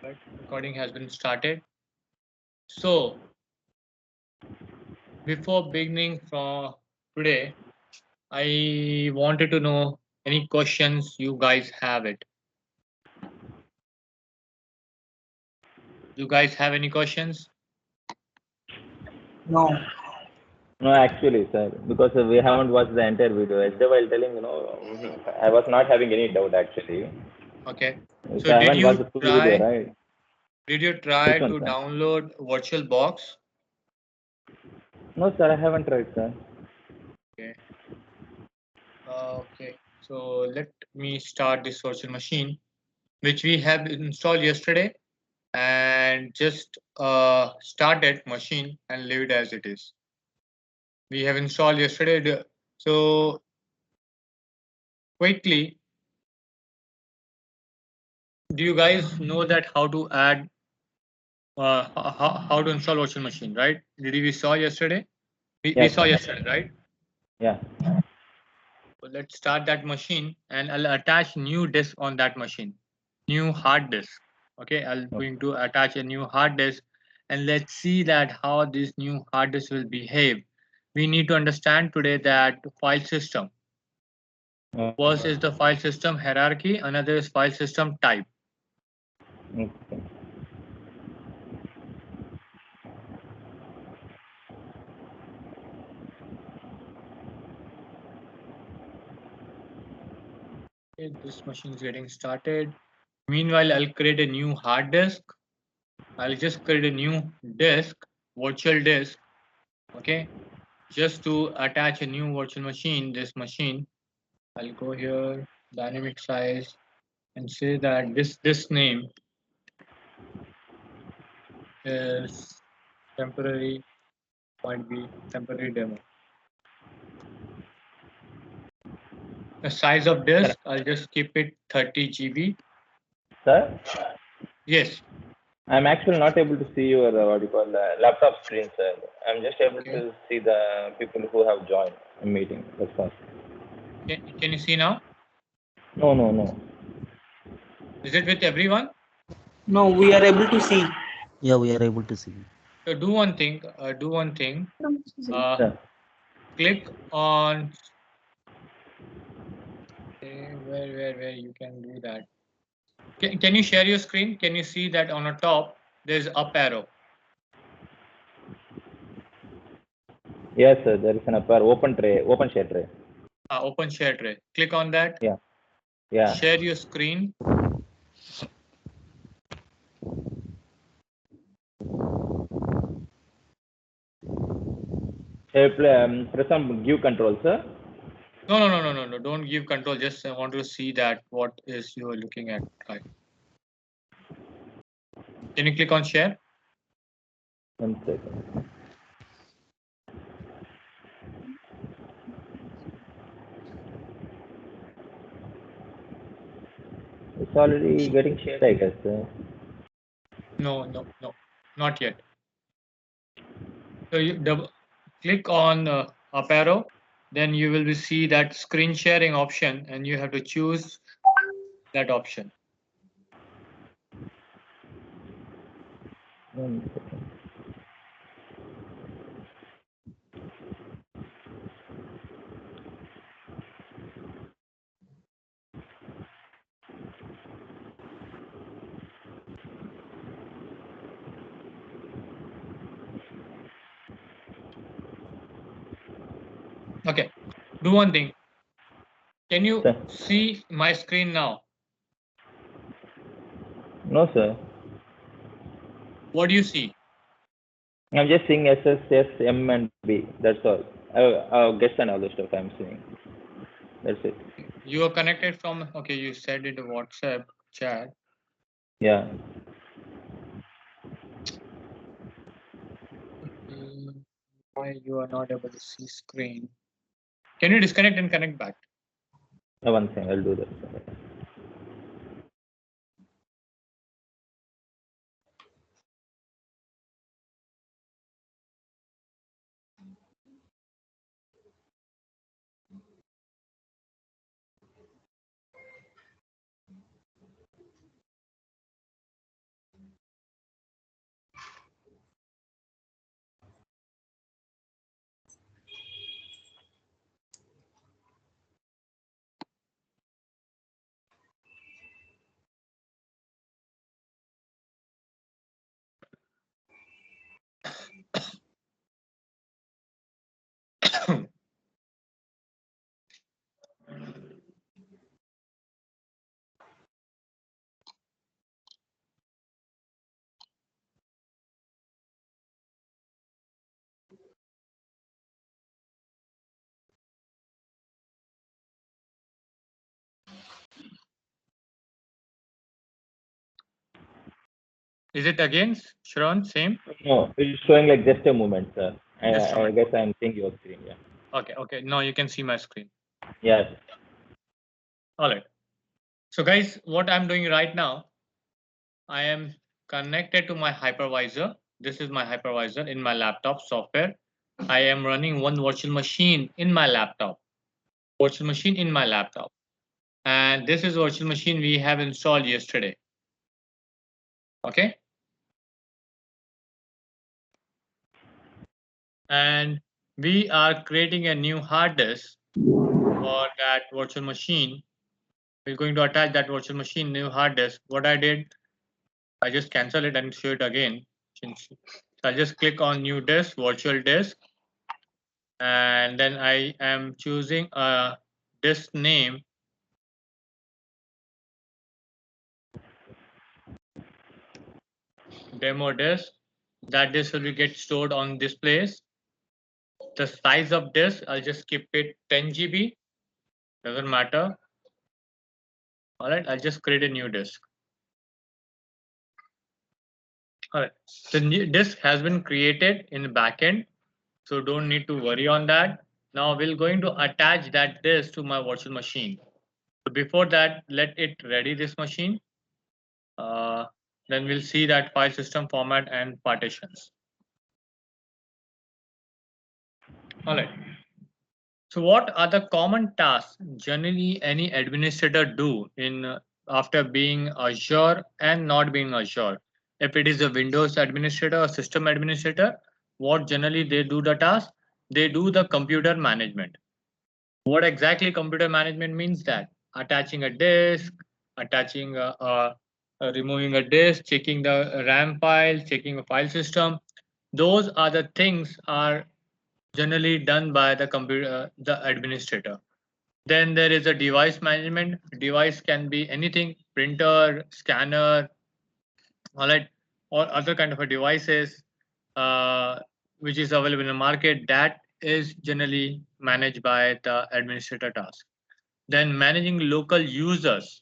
Right, recording has been started. So before beginning from today, I wanted to know any questions you guys have it. You guys have any questions? No. No, actually, sir, because we haven't watched the entire video. Yesterday, while telling, I was not having any doubt actually. Okay. So So I haven't watched the full video, right? did you try Which one, to sir? download VirtualBox? No, sir, I haven't tried, sir. Okay. Okay. So let me start this virtual machine, which we have installed yesterday, and just start that machine and leave it as it is. We have installed yesterday. So quickly, do you guys know that how to add how to install virtual machine, right? Did we saw yesterday? We Yes, saw sir. yesterday, right? Yeah. So let's start that machine, and I'll attach new disk on that machine, new hard disk. Okay, I'm going to attach a new hard disk, and let's see that how this new hard disk will behave. We need to understand today that file system. First is the file system hierarchy, another is file system type. Okay. Okay, this machine is getting started. Meanwhile, I'll create a new hard disk. I'll just create a new disk, virtual disk. Okay, just to attach a new virtual machine, this machine. I'll go here, dynamic size, and say that this name is temporary, might be temporary demo. The size of disk, I'll just keep it 30 GB. Sir? Yes. I'm actually not able to see your laptop screen, sir. I'm just able to see the people who have joined the meeting. That's all. Can you see now? No. Is it with everyone? No, we are able to see. Yeah, we are able to see. So do one thing. Click on where you can do that. Can you share your screen? Can you see that on the top there's up arrow? Yes, sir. There is an open share tray. Open share tray. Click on that. Yeah. Share your screen. Press on give control, sir. No. Don't give control. Just I want to see that what is you are looking at. Right. Can you click on share? 1 second. It's already getting shared, I guess. No, not yet. So you click on up arrow, then you will see that screen sharing option, and you have to choose that option. 1 second. Okay, do one thing. Can you see my screen now? No, sir. What do you see? I'm just seeing SS, S, M, and B. That's all. Guess and all the stuff I'm seeing. That's it. You are connected from, okay, you said it WhatsApp chat. Yeah. Why you are not able to see screen? Can you disconnect and connect back? One thing, I'll do that. Is it again, Sharon? Same? No, it's showing like just a moment, sir. Just a I minute. guess I'm seeing your screen. Yeah. Okay. Now you can see my screen. Yes. All right. So guys, what I'm doing right now, I am connected to my hypervisor. This is my hypervisor in my laptop software. I am running one virtual machine in my laptop. Virtual machine in my laptop. And this is virtual machine we have installed yesterday. Okay. And we are creating a new hard disk for that virtual machine. We're going to attach that virtual machine new hard disk. What I did, I just cancel it and show it again. So I'll just click on new disk, virtual disk, and then I am choosing a disk name. Demo disk. That disk will get stored on this place. The size of disk, I'll just keep it 10 GB. Doesn't matter. All right, I'll just create a new disk. All right, the new disk has been created in the backend, so don't need to worry on that. Now we're going to attach that disk to my virtual machine. So before that, let it ready this machine. Uh, then we'll see that file system format and partitions. All right. So what are the common tasks generally any administrator do in after being Azure and not being Azure? If it is a Windows administrator or system administrator, what generally they do the task? They do the computer management. What exactly computer management means that? Attaching a disk, attaching removing a disk, checking the RAM file, checking a file system. Those are the things are generally done by the computer, the administrator. Then there is a device management. Device can be anything, printer, scanner, all right, or other kind of a devices uh, which is available in the market. That is generally managed by the administrator task. Then managing local users.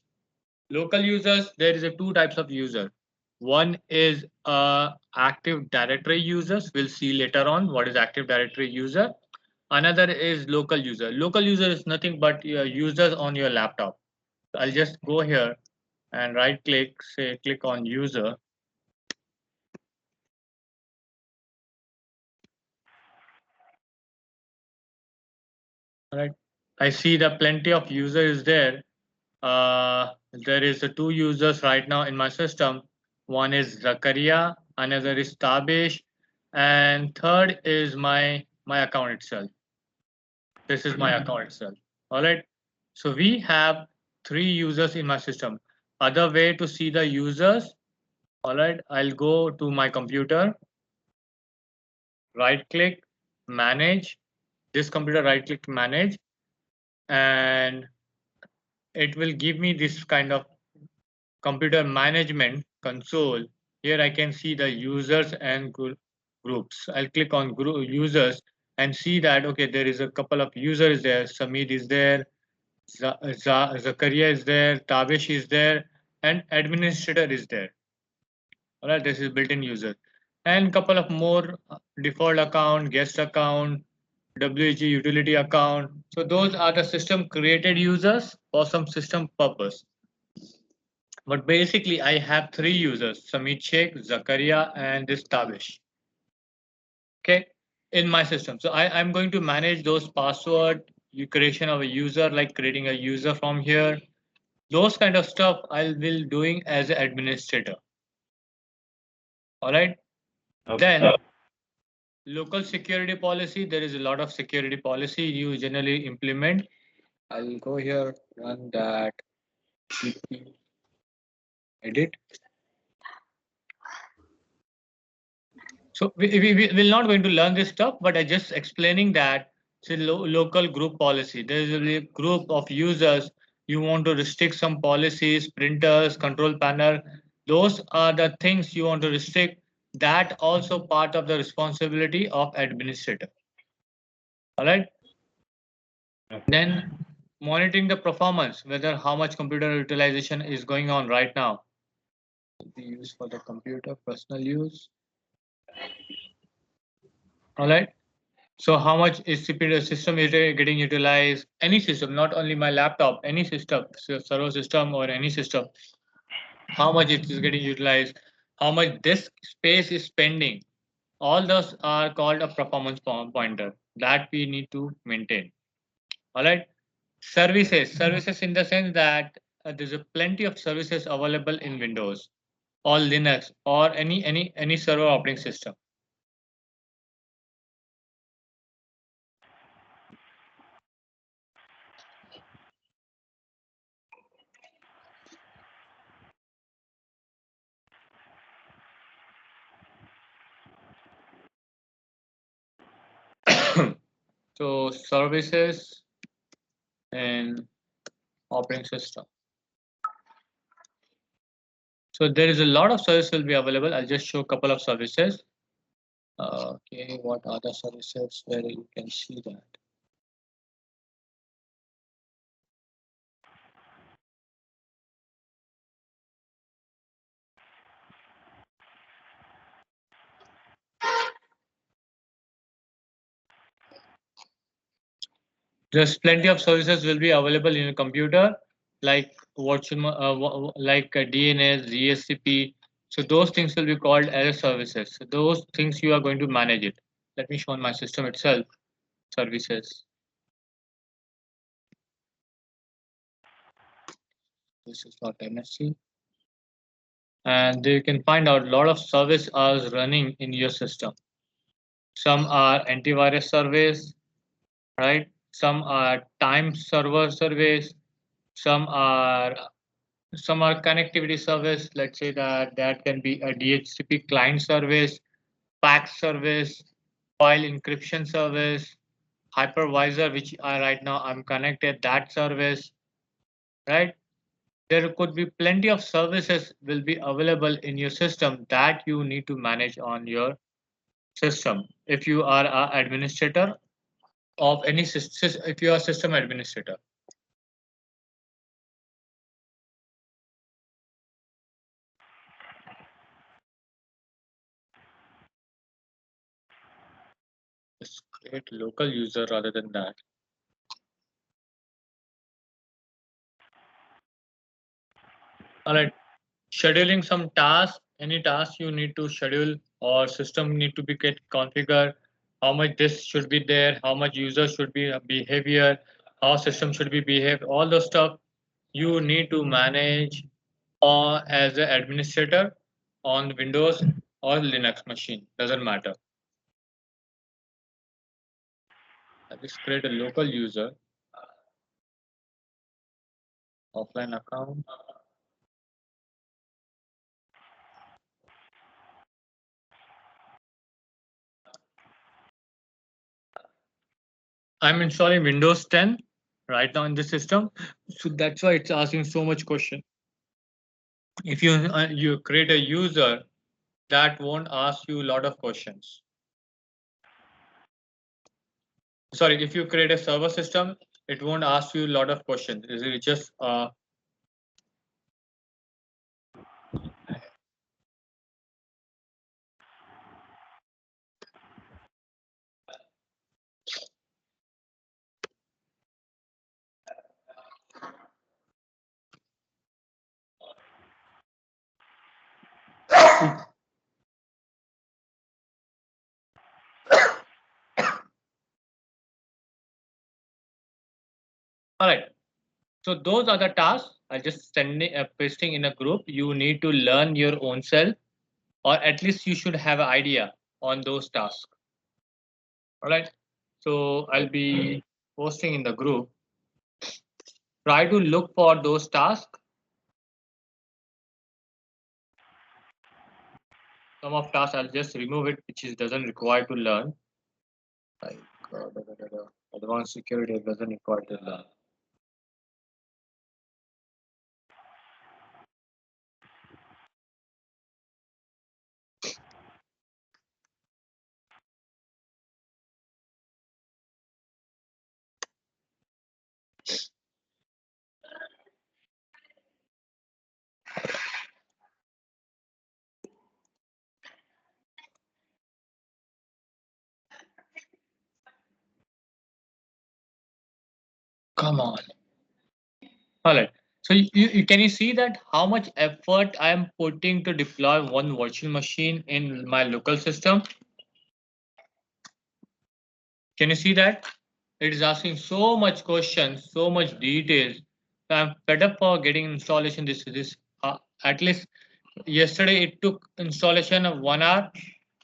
Local users, there is a two types of user. One is Active Directory users. We'll see later on what is Active Directory user. Another is local user. Local user is nothing but your users on your laptop. I'll just go here and right click, say click on user. All right. I see the plenty of users there. There is the two users right now in my system. One is Zakaria, another is Tabish, and third is my account itself. This is my account itself. All right. So we have three users in my system. Other way to see the users. All right. I'll go to my computer, right click, manage. This computer, right click, manage, and it will give me this kind of computer management console. Here I can see the users and groups. I'll click on users and see that, okay, there is a couple of users there. Samid is there, Zakaria is there, Tavish is there, and administrator is there. All right, this is built-in user. And couple of more default account, guest account, WG utility account. So those are the system created users for some system purpose. But basically, I have three users, Samit Sheikh, Zakaria, and this Tavish. Okay, in my system. So I'm going to manage those password, creation of a user, like creating a user from here. Those kind of stuff I will doing as an administrator. All right. Okay. Then local security policy. There is a lot of security policy you generally implement. I'll go here, run that, edit. So we will not going to learn this stuff, but I just explaining that it's a local group policy. There is a group of users. You want to restrict some policies, printers, control panel. Those are the things you want to restrict. That also part of the responsibility of administrator. All right. Okay. Then monitoring the performance, whether how much computer utilization is going on right now. Will be used for the computer, personal use. All right. So how much is CPU system is getting utilized? Any system, not only my laptop, any system, so server system or any system. How much it is getting utilized? How much disk space is spending? All those are called a performance pointer that we need to maintain. All right. Services in the sense that there's a plenty of services available in Windows or Linux or any server operating system. So services and operating system. So there is a lot of services will be available. I'll just show a couple of services. Okay, what are the services where you can see that? There's plenty of services will be available in a computer, like DNS, DSCP. So those things will be called as services. So those things you are going to manage it. Let me show on my system itself services. This is not MSC. And you can find out a lot of service are running in your system. Some are antivirus service, right? Some are time server service. Some are connectivity service. Let's say that can be a DHCP client service, fax service, file encryption service, hypervisor, which I right now I'm connected that service, right? There could be plenty of services will be available in your system that you need to manage on your system. If you are an administrator of any system, if you are a system administrator. Just create local user rather than that. All right, scheduling some tasks, any task you need to schedule or system need to be get configured, how much this should be there, how much user should be behavior, how system should be behave, all those stuff you need to manage or as an administrator on Windows or Linux machine, doesn't matter. I just create a local user, offline account. I'm installing Windows 10 right now in the system, so that's why it's asking so much question. If you create a user, that won't ask you a lot of questions. Sorry, if you create a server system, it won't ask you a lot of questions. Is it just all right? So those are the tasks. I just sending pasting in a group. You need to learn your own self, or at least you should have an idea on those tasks. All right. So I'll be posting in the group. Try to look for those tasks. Some of tasks I'll just remove it, which is doesn't require to learn. Like advanced security doesn't require to learn. Come on. All right. So can you see that how much effort I am putting to deploy one virtual machine in my local system? Can you see that? It is asking so much questions, so much details. So I'm fed up for getting installation. This at least yesterday it took installation of 1 hour.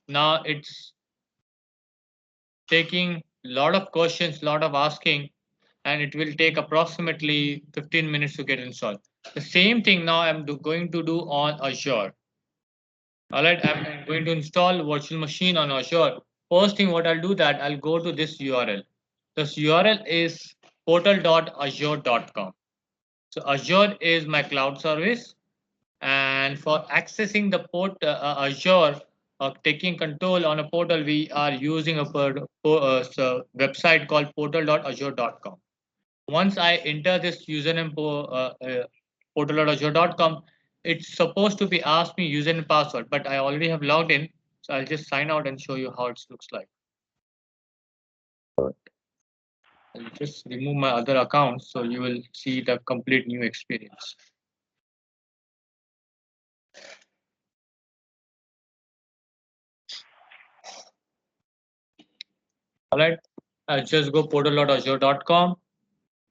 Now it's taking lot of questions, lot of asking, and it will take approximately 15 minutes to get installed. The same thing now I'm going to do on Azure. All right, I'm going to install virtual machine on Azure. First thing what I'll do that I'll go to this URL. This URL is portal.azure.com. So Azure is my cloud service, and for accessing the Azure, taking control on a portal, we are using a website called portal.azure.com. Once I enter this username portal.azure.com, it's supposed to be asked me username and password, but I already have logged in, so I'll just sign out and show you how it looks like. I'll just remove my other account so you will see the complete new experience. All right, I'll just go portal.azure.com.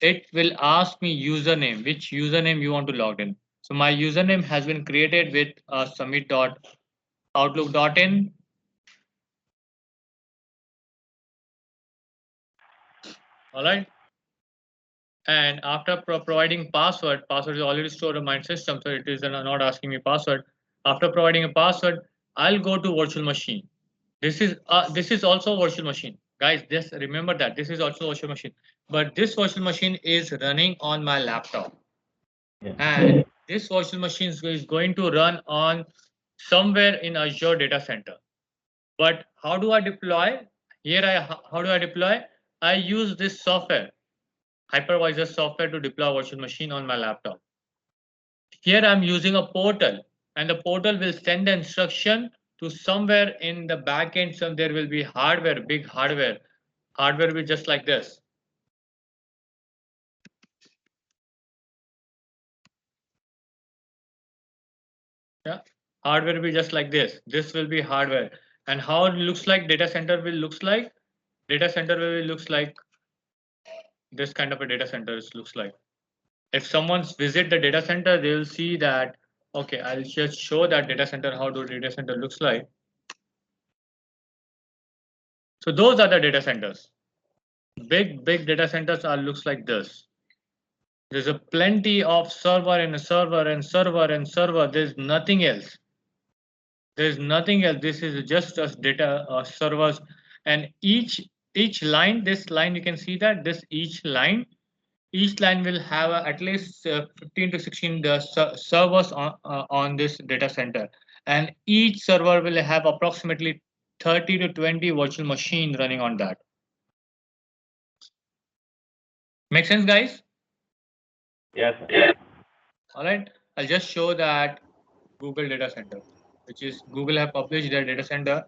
It will ask me username, which username you want to log in. So my username has been created with submit.outlook.in. All right. And after providing password is already stored in my system, so it is not asking me password. After providing a password, I'll go to virtual machine. This is also virtual machine, guys. Just remember that this is also virtual machine, but this virtual machine is running on my laptop, and this virtual machine is going to run on somewhere in Azure data center. But how do I deploy? How do I deploy? I use this software, hypervisor software, to deploy virtual machine on my laptop. Here I'm using a portal, and the portal will send the instruction to somewhere in the backend. So there will be hardware, big hardware. Hardware will be just like this. Yeah, hardware will be just like this. This will be hardware, and how it looks like data center will looks like. Data center will looks like this kind of a data center looks like. If someone's visit the data center, they will see that. Okay, I'll just show that data center, how the data center looks like. So those are the data centers. Big data centers are looks like this. There's a plenty of server and server and server and server. There's nothing else. There's nothing else. This is just as data servers, and each line, this line, you can see that this each line will have at least 15 to 16 servers on this data center, and each server will have approximately 30 to 20 virtual machines running on that. Make sense, guys? Yes. All right, I'll just show that Google data center, which is Google have published their data center.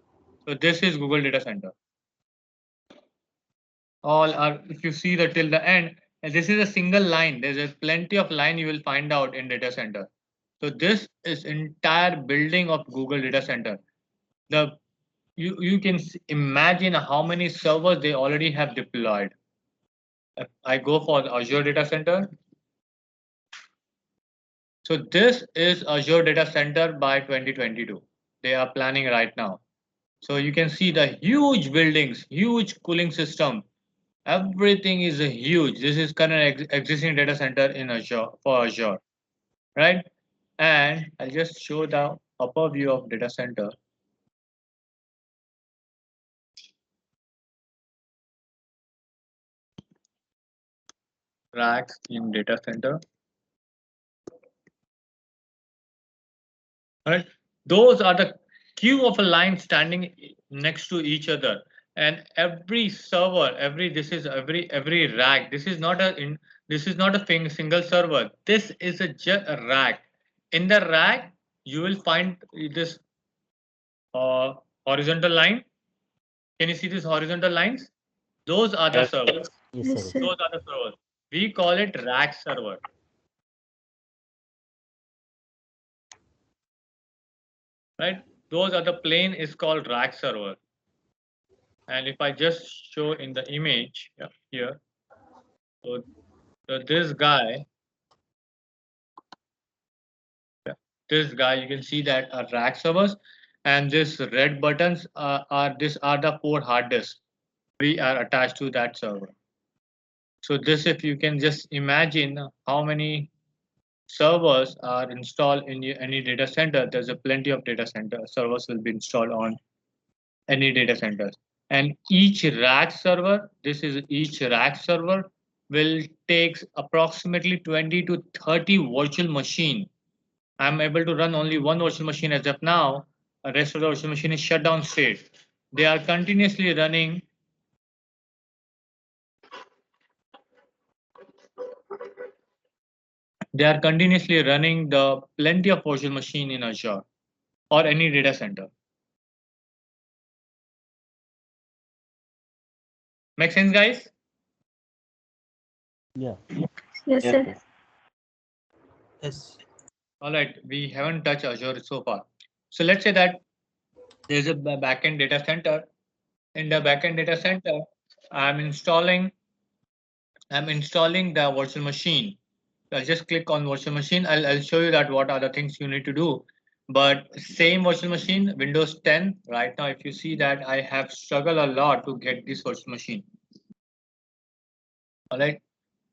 So this is Google data center. All are, if you see the till the end, and this is a single line. There's a plenty of line you will find out in data center. So this is entire building of Google data center. The you can imagine how many servers they already have deployed. If I go for the Azure data center. So this is Azure data center by 2022. They are planning right now. So you can see the huge buildings, huge cooling system. Everything is a huge. This is current existing data center in Azure for Azure, right? And I'll just show the upper view of data center. Racks in data center. Right? Those are the queue of a line standing next to each other, and every server, every rack. This is not a single server. This is a rack. In the rack, you will find this horizontal line. Can you see these horizontal lines? Those are the Yes. servers. Yes, sir. Those are the servers. We call it rack server. Right? Those are the plane is called rack server. And if I just show in the image here, so this guy, you can see that are rack servers, and this red buttons are the 4 hard disks we are attached to that server. So this, if you can just imagine how many servers are installed in any data center, there's a plenty of data center servers will be installed on any data centers. And each rack server, each rack server will take approximately 20 to 30 virtual machine. I'm able to run only one virtual machine as of now. The rest of the virtual machine is shut down state. They are continuously running. They are continuously running the plenty of virtual machine in Azure or any data center. Make sense, guys? Yeah. Yes, sir. Yes. All right, we haven't touched Azure so far. So let's say that there's a backend data center. In the backend data center, I'm installing the virtual machine. I'll just click on virtual machine. I'll show you that what are the things you need to do. But same virtual machine, Windows 10. Right now, if you see that I have struggled a lot to get this virtual machine. All right,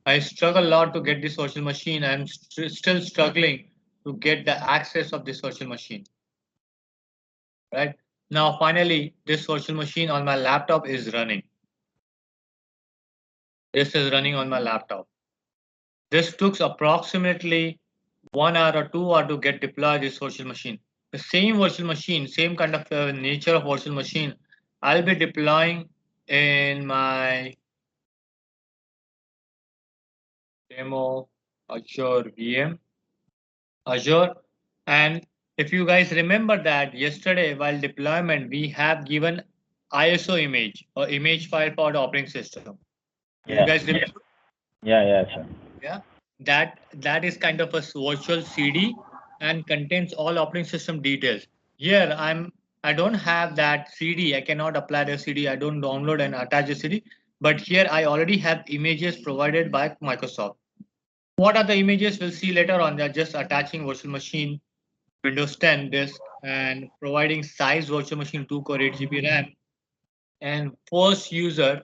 I struggle a lot to get this virtual machine. I'm still struggling to get the access of this virtual machine. Right now, finally, this virtual machine on my laptop is running. This is running on my laptop. This took approximately 1 hour or 2 hours to get deployed this virtual machine. The same virtual machine, same kind of nature of virtual machine, I'll be deploying in my demo Azure VM, Azure. And if you guys remember that yesterday while deployment, we have given ISO image or image file for the operating system. Yeah. You guys remember? Yeah, sure. Yeah, that is kind of a virtual CD and contains all operating system details. Here I don't have that CD. I cannot apply the CD. I don't download and attach the CD. But here I already have images provided by Microsoft. What are the images? We'll see later on. They're just attaching virtual machine, Windows 10 disk, and providing size virtual machine 2 core 8 GB RAM. And first user,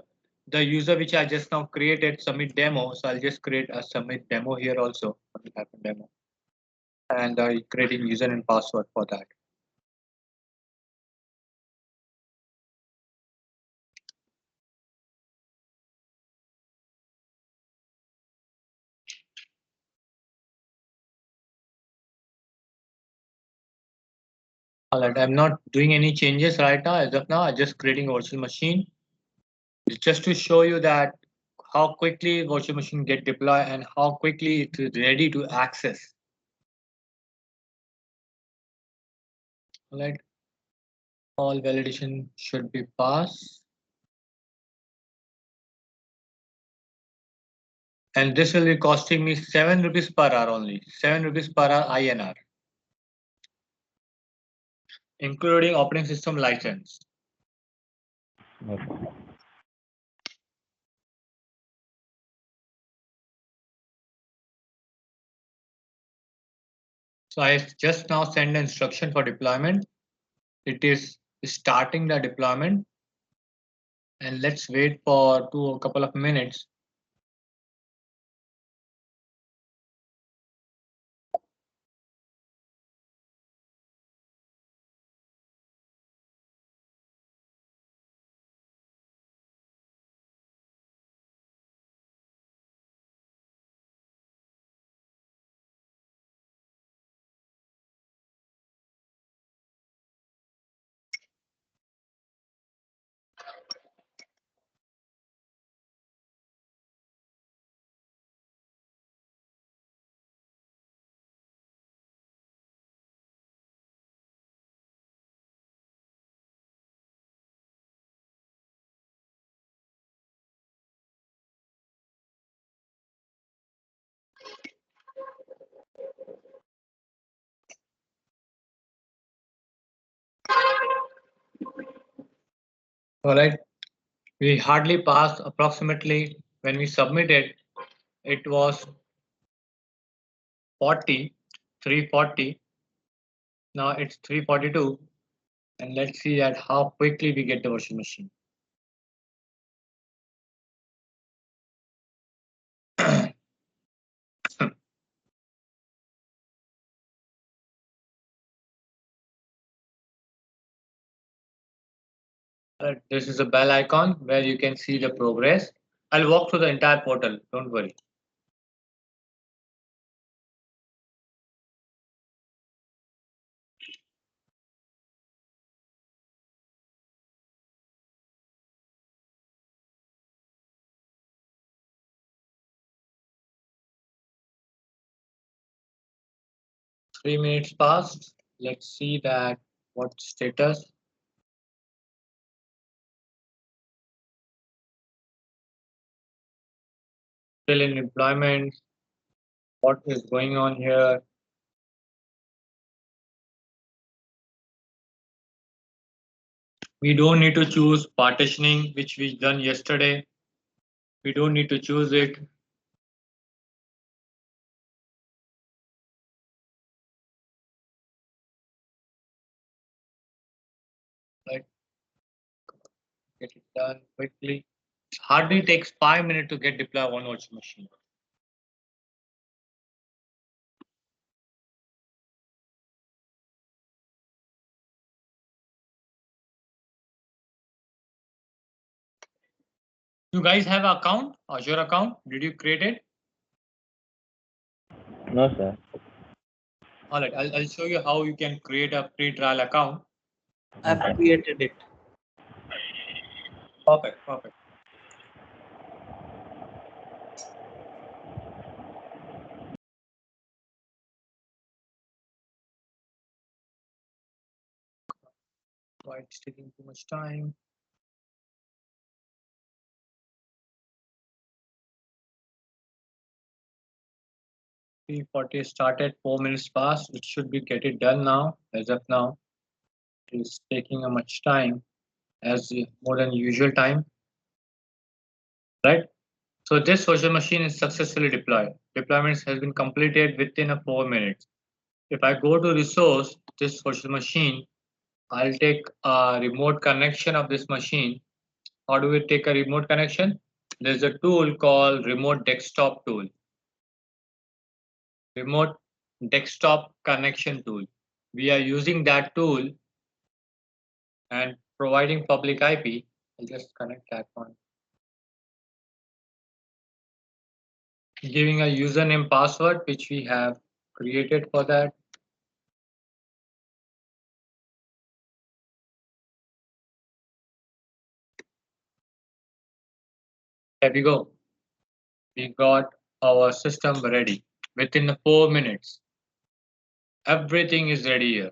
the user which I just now created, submit demo. So I'll just create a submit demo here also. Demo. And creating user and password for that. All right, I'm not doing any changes right now. As of now, I'm just creating a virtual machine. It's just to show you that how quickly virtual machine get deployed and how quickly it is ready to access. All right, all validation should be passed. And this will be costing me 7 rupees per hour only, 7 rupees per hour INR, including operating system license. Okay. So I just now send the instruction for deployment. It is starting the deployment. And let's wait for a couple of minutes. All right. We hardly passed approximately when we submitted, it was 40, 340. Now it's 342. And let's see at how quickly we get the virtual machine. This is a bell icon where you can see the progress. I'll walk through the entire portal, don't worry. Three minutes passed. Let's see that what status. Still in deployment. What is going on here? We don't need to choose partitioning, which we done yesterday. We don't need to choose it. Right. Get it done quickly. It hardly takes 5 minutes to get deploy one virtual machine. You guys have an account, Azure account? Did you create it? No, sir. All right, I'll show you how you can create a free trial account. I've created it. Perfect, perfect. Why it's taking too much time? 340 started, 4 minutes past. It should be get it done now. As of now, it's taking a much time, as more than usual time, right? So this virtual machine is successfully deployed. Deployment has been completed within a 4 minutes. If I go to resource, this virtual machine, I'll take a remote connection of this machine. How do we take a remote connection? There's a tool called remote desktop tool. Remote desktop connection tool. We are using that tool and providing public IP. I'll just connect that one. Giving a username password, which we have created for that. There we go. We got our system ready within 4 minutes. Everything is ready here.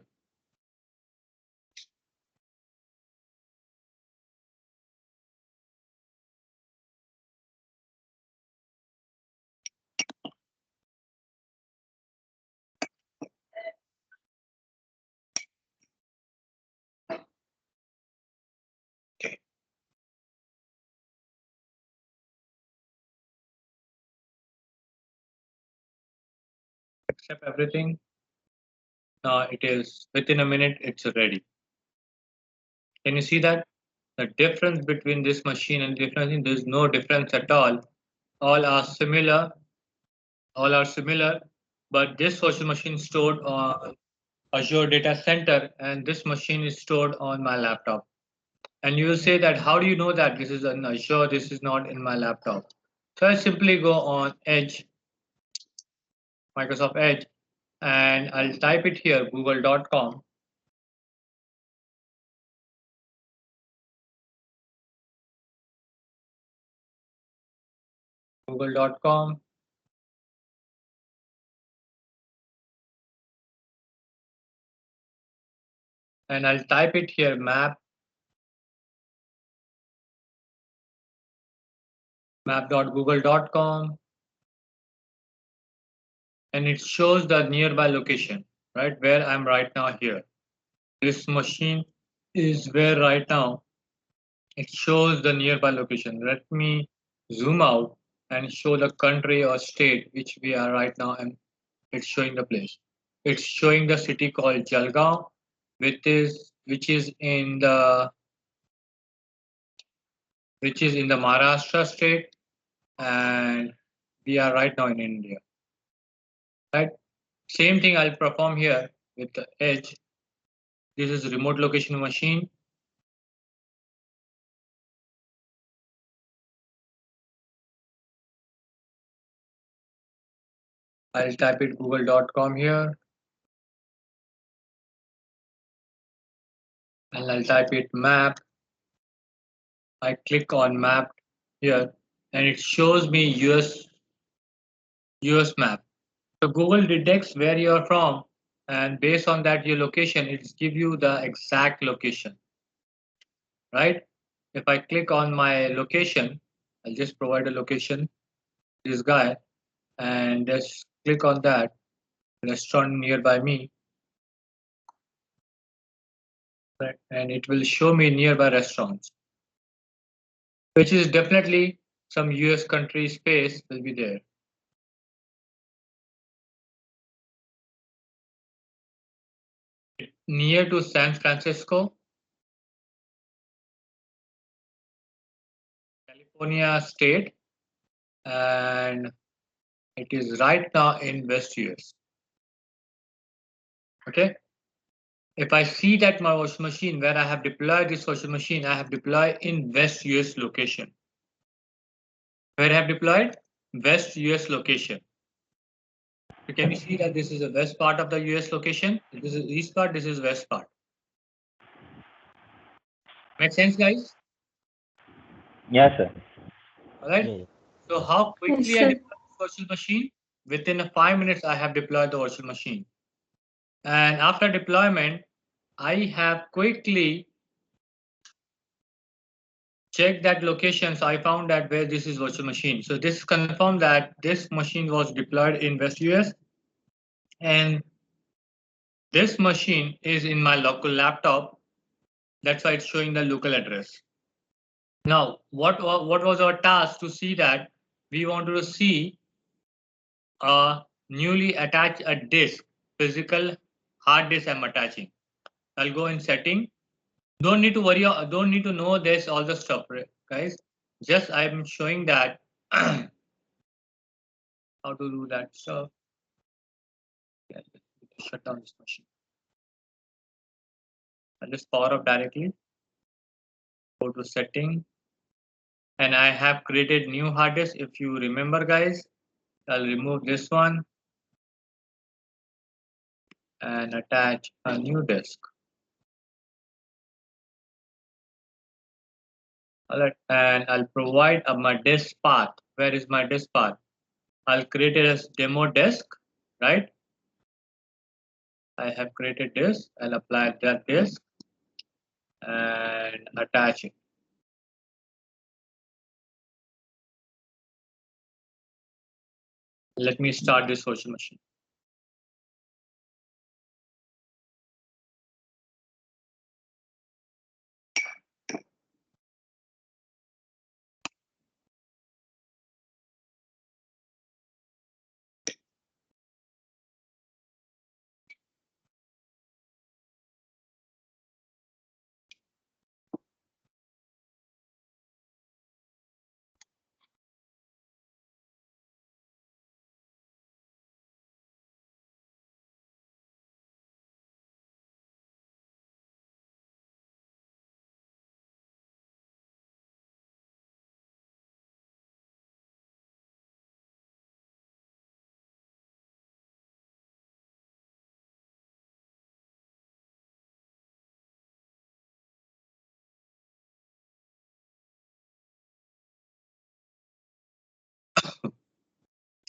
Okay. Accept everything. Now it is within a minute, it's ready. Can you see that? The difference between this machine and different machine, there's no difference at all. All are similar. All are similar, but this virtual machine stored on Azure Data Center, and this machine is stored on my laptop. And you will say that, how do you know that this is on Azure, this is not in my laptop? So I simply go on Edge, Microsoft Edge, and I'll type it here, google.com. Google.com. And I'll type it here, map.google.com. And it shows the nearby location, right, where I'm right now here. This machine is where right now it shows the nearby location. Let me zoom out and show the country or state which we are right now, and it's showing the place. It's showing the city called Jalgaon, which is in the Maharashtra state, and we are right now in India. Right? Same thing I'll perform here with the edge. This is remote location machine. I'll type it google.com here, and I'll type it map. I click on map here, and it shows me US map. So Google detects where you are from, and based on that your location, it gives you the exact location, right? If I click on my location, I'll just provide a location, this guy, and just click on that restaurant nearby me, right? And it will show me nearby restaurants, which is definitely some US country space will be there. Near to San Francisco, California state, and it is right now in West US. Okay. If I see that my washing machine where I have deployed this washing machine, I have deployed in West US location. Where I have deployed? West US location. So can you see that this is the west part of the US location? This is east part, this is west part. Make sense, guys? Yeah, sir. All right. Yeah. So how Yes, quickly I sir. deploy this washing machine? Within 5 minutes, I have deployed the washing machine. And after deployment, I have quickly checked that location. So I found that where this is virtual machine. So this confirmed that this machine was deployed in West US, and this machine is in my local laptop. That's why it's showing the local address. Now, what was our task to see that? We wanted to see a newly attached a disk, physical hard disk I'm attaching. I'll go in setting. Don't need to worry, don't need to know this, all the stuff, right, guys. Just I'm showing that how to do that stuff. Yeah, shut down this machine. I'll just power up directly. Go to setting. And I have created new hard disk. If you remember, guys, I'll remove this one and attach a new disk. All right, and I'll provide my disk path. Where is my disk path? I'll create it as demo disk, right? I have created this. I'll apply that disk and attach it. Let me start this virtual machine.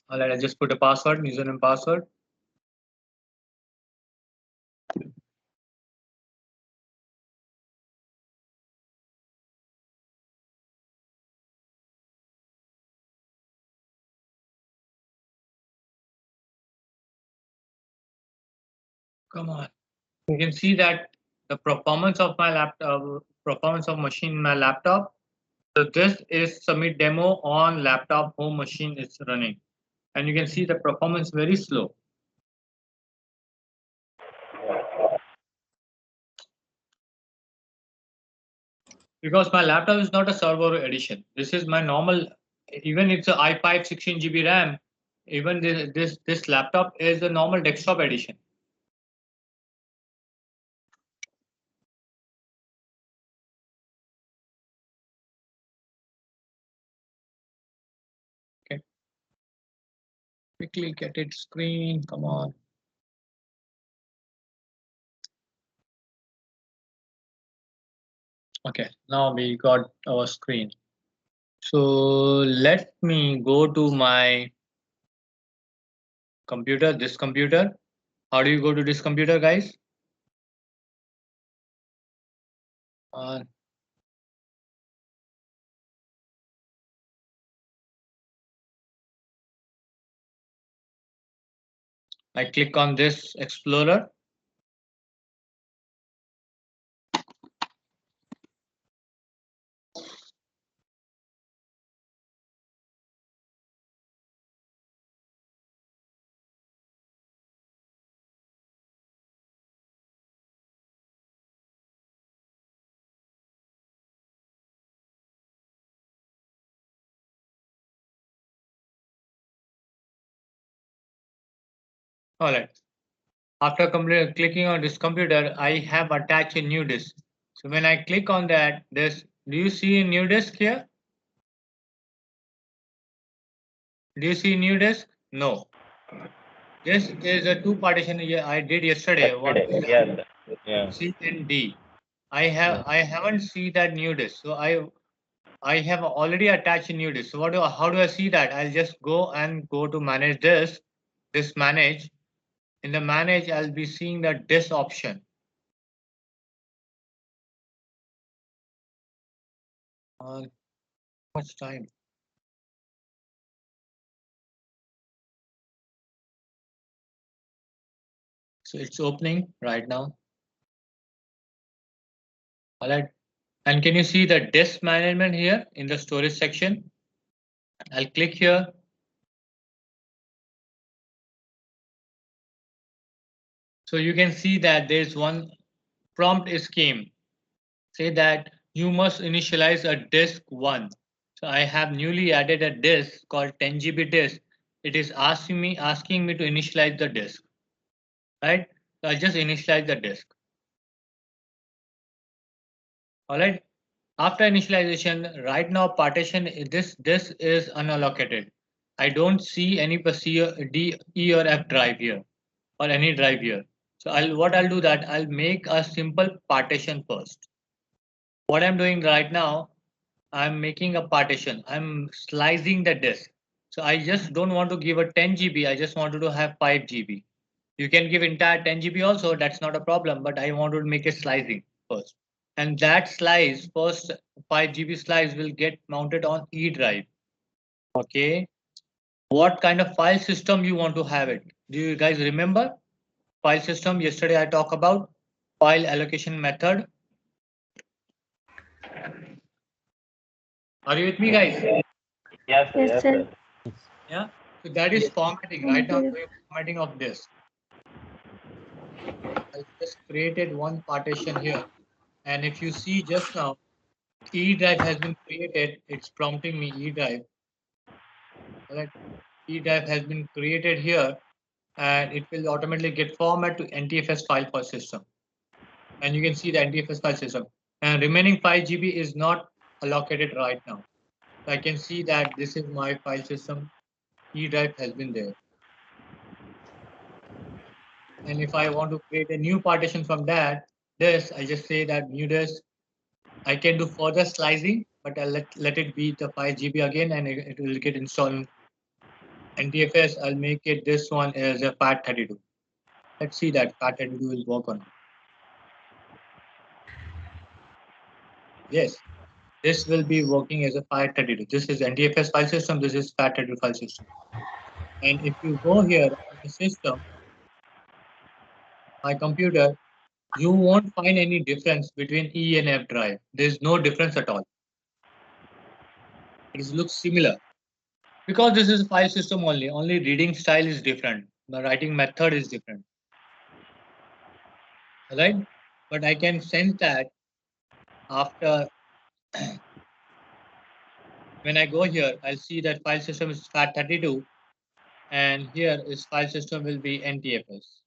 All right, I just put a password, username password. Come on. You can see that the performance of my laptop performance of machine in my laptop. So this is submit demo on laptop home machine is running. And you can see the performance very slow. Because my laptop is not a server edition. This is my normal, even it's a i5 16 GB RAM, even this laptop is a normal desktop edition. Okay. Quickly get it screen, come on. Okay, now we got our screen. So let me go to my computer, this computer. How do you go to this computer, guys? I click on this Explorer. All right. After clicking on this computer, I have attached a new disk. So when I click on that disk, do you see a new disk here? Do you see new disk? No. This is a two partition I did yesterday. What is Yes. Yeah. C and D? I haven't seen that new disk. So I have already attached a new disk. So how do I see that? I'll just go to manage this manage. In the manage, I'll be seeing the disk option. Much time. So it's opening right now. All right. And can you see the disk management here in the storage section? I'll click here. So you can see that there's one prompt scheme. Say that you must initialize a disk 1. So I have newly added a disk called 10 GB disk. It is asking me to initialize the disk. Right? So I'll just initialize the disk. All right. After initialization, right now partition this is unallocated. I don't see any D, E or F drive here or any drive here. So I'll do that I'll make a simple partition first. What I'm doing right now, I'm making a partition. I'm slicing the disk. So I just don't want to give a 10 GB. I just wanted to have 5 GB. You can give entire 10 GB also. That's not a problem. But I want to make a slicing first. And that slice, first 5 GB slice will get mounted on E drive. Okay. What kind of file system you want to have it? Do you guys remember? File system, yesterday I talked about file allocation method. Are you with me, guys? Yes, sir. Yes, sir. Yeah. So that is formatting. Right now I'm doing formatting of this. I just created one partition here. And if you see just now, E drive has been created. It's prompting me E drive. All right. E drive has been created here, and it will automatically get format to NTFS file for system. And you can see the NTFS file system. And remaining 5 GB is not allocated right now. So I can see that this is my file system. E drive has been there. And if I want to create a new partition from that, I just say that new disk. I can do further slicing, but I'll let it be the 5 GB again, and it will get installed. NTFS, I'll make it this one as a FAT32. Let's see that FAT32 will work on it. Yes, this will be working as a FAT32. This is NTFS file system. This is FAT32 file system. And if you go here in the system, my computer, You won't find any difference between E and F drive. There's no difference at all. It looks similar. Because this is file system only reading style is different. The writing method is different. Right? But I can sense that after when I go here, I'll see that file system is FAT32 and here is file system will be NTFS.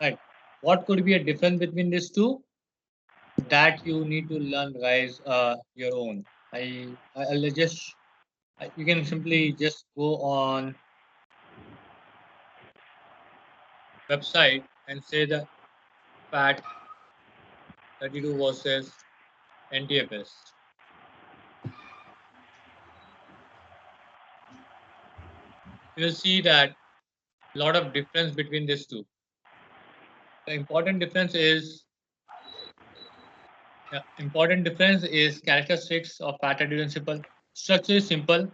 Right. What could be a difference between these two? That you need to learn, guys, your own. I'll just you can simply just go on website and say the FAT32 versus NTFS. You'll see that a lot of difference between these two. The important difference is characteristics of FAT32 and simple. Structure is simple.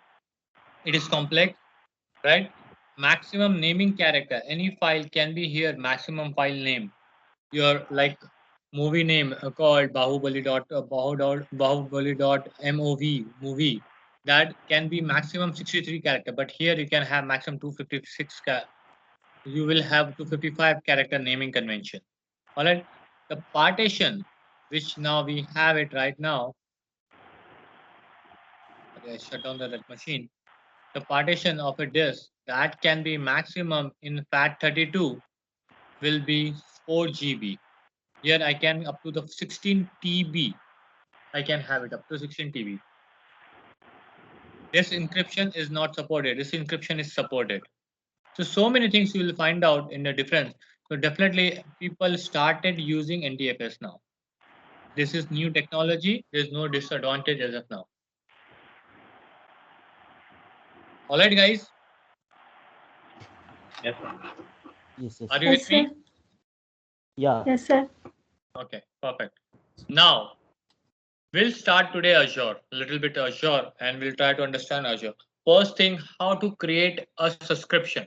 It is complex, right? Maximum naming character. Any file can be here. Maximum file name. Your like movie name called Bahubali.mov movie. That can be maximum 63 character, but here you can have maximum 256. You will have 255 character naming convention. All right. The partition, which now we have it right now. Okay, I shut down that machine. The partition of a disk that can be maximum in FAT32 will be 4 GB. Here I can up to the 16 TB. I can have it up to 16 TB. This encryption is not supported. This encryption is supported. So many things you will find out in the difference. So definitely people started using NTFS now. This is new technology. There's no disadvantage as of now. All right, guys. Yes, sir. Yes, yes. Are you Yes, with me? sir. Yeah. Yes, sir. Okay, perfect. Now we'll start today Azure, a little bit Azure, and we'll try to understand Azure. First thing, how to create a subscription.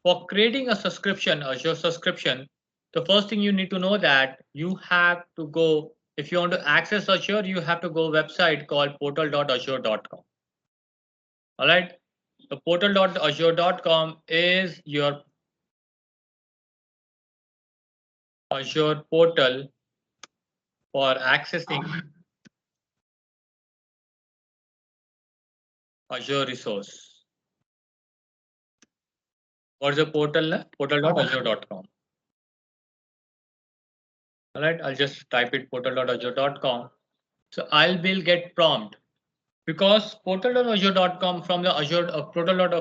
For creating a subscription, Azure subscription, the first thing you need to know that you have to go, if you want to access Azure, you have to go website called portal.azure.com. All right. The portal.azure.com is your Azure portal for accessing Azure resource. What's the portal? Portal.azure.com. All right, I'll just type it portal.azure.com. So I will get prompt because portal.azure.com from the Azure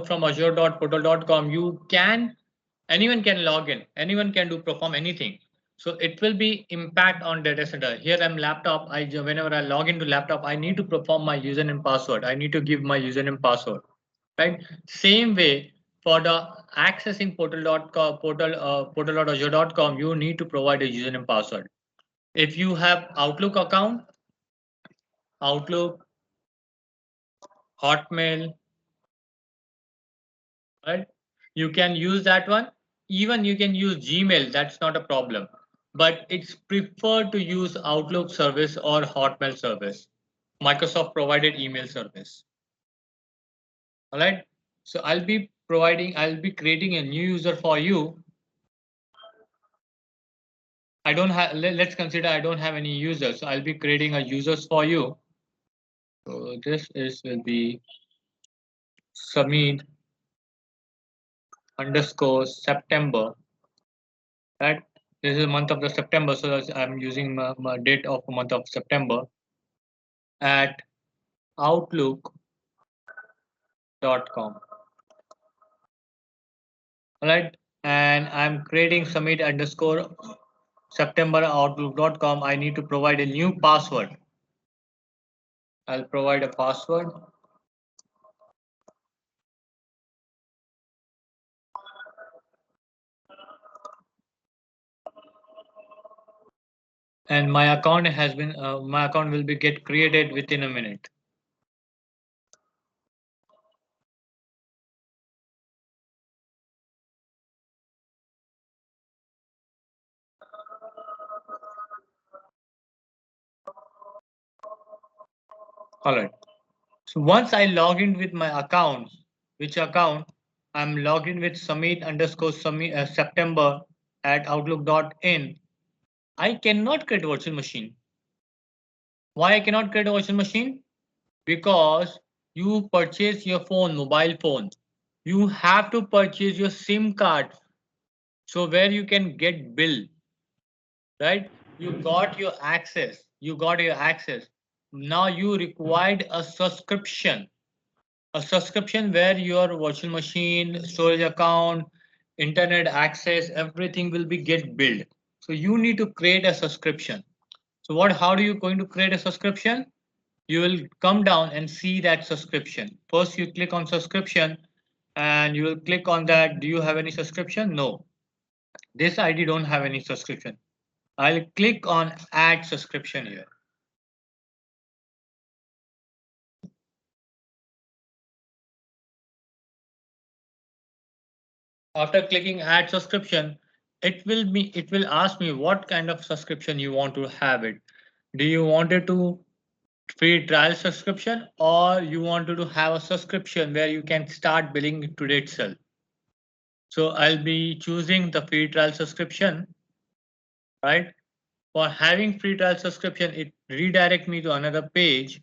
from azure.portal.com anyone can log in, anyone can perform anything. So it will be impact on data center. Here I'm laptop. Whenever I log into laptop, I need to perform my username and password. I need to give my username and password. Right. Same way for the accessing portal.azure.com, you need to provide a username and password. If you have Outlook account, Outlook, Hotmail, right? You can use that one. Even you can use Gmail. That's not a problem. But it's preferred to use Outlook service or Hotmail service. Microsoft provided email service. All right. So I'll be creating a new user for you. I don't have, let's consider I don't have any users. So I'll be creating a users for you. So will be Samid underscore September. Right. This is the month of the September. So I'm using my date of the month of September at outlook.com. All right. And I'm creating Samid underscore September outlook.com. I need to provide a new password. I'll provide a password. And my account will be get created within a minute. All right. So once I log in with my account, which account? I'm logged in with September at outlook.in. I cannot create a virtual machine. Why I cannot create a virtual machine? Because you purchase your phone, mobile phone. You have to purchase your SIM card. So where you can get bill, right? You got your access. You got your access. Now you required a subscription. A subscription where your virtual machine, storage account, internet access, everything will be get billed. So you need to create a subscription. So how do you going to create a subscription? You will come down and see that subscription. First you click on subscription and you will click on that. Do you have any subscription? No. This ID don't have any subscription. I'll click on add subscription here. After clicking add subscription, it will ask me what kind of subscription you want to have it. Do you want it to free trial subscription or you wanted to have a subscription where you can start billing today itself? So I'll be choosing the free trial subscription, right? For having free trial subscription, it redirect me to another page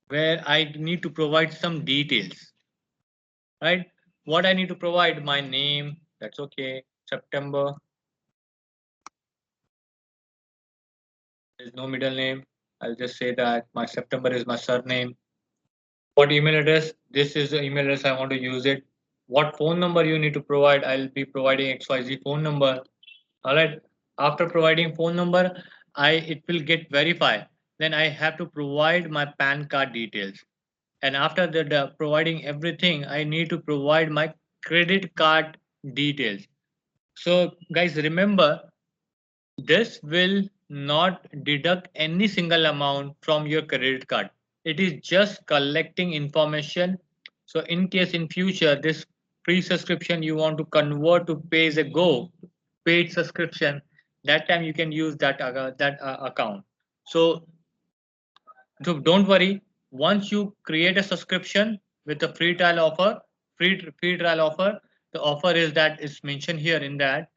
where I need to provide some details, right? What I need to provide, my name, that's okay, September, there's no middle name. I'll just say that my September is my surname. What email address? This is the email address I want to use it. What phone number you need to provide? I'll be providing XYZ phone number. All right. After providing phone number, it will get verified. Then I have to provide my PAN card details. And after providing everything, I need to provide my credit card details. So guys, remember, this will not deduct any single amount from your credit card. It is just collecting information. So in case in future this free subscription you want to convert to pay as a go, paid subscription, that time you can use that account. So don't worry. Once you create a subscription with a free trial offer, free trial offer, the offer is that is mentioned here in that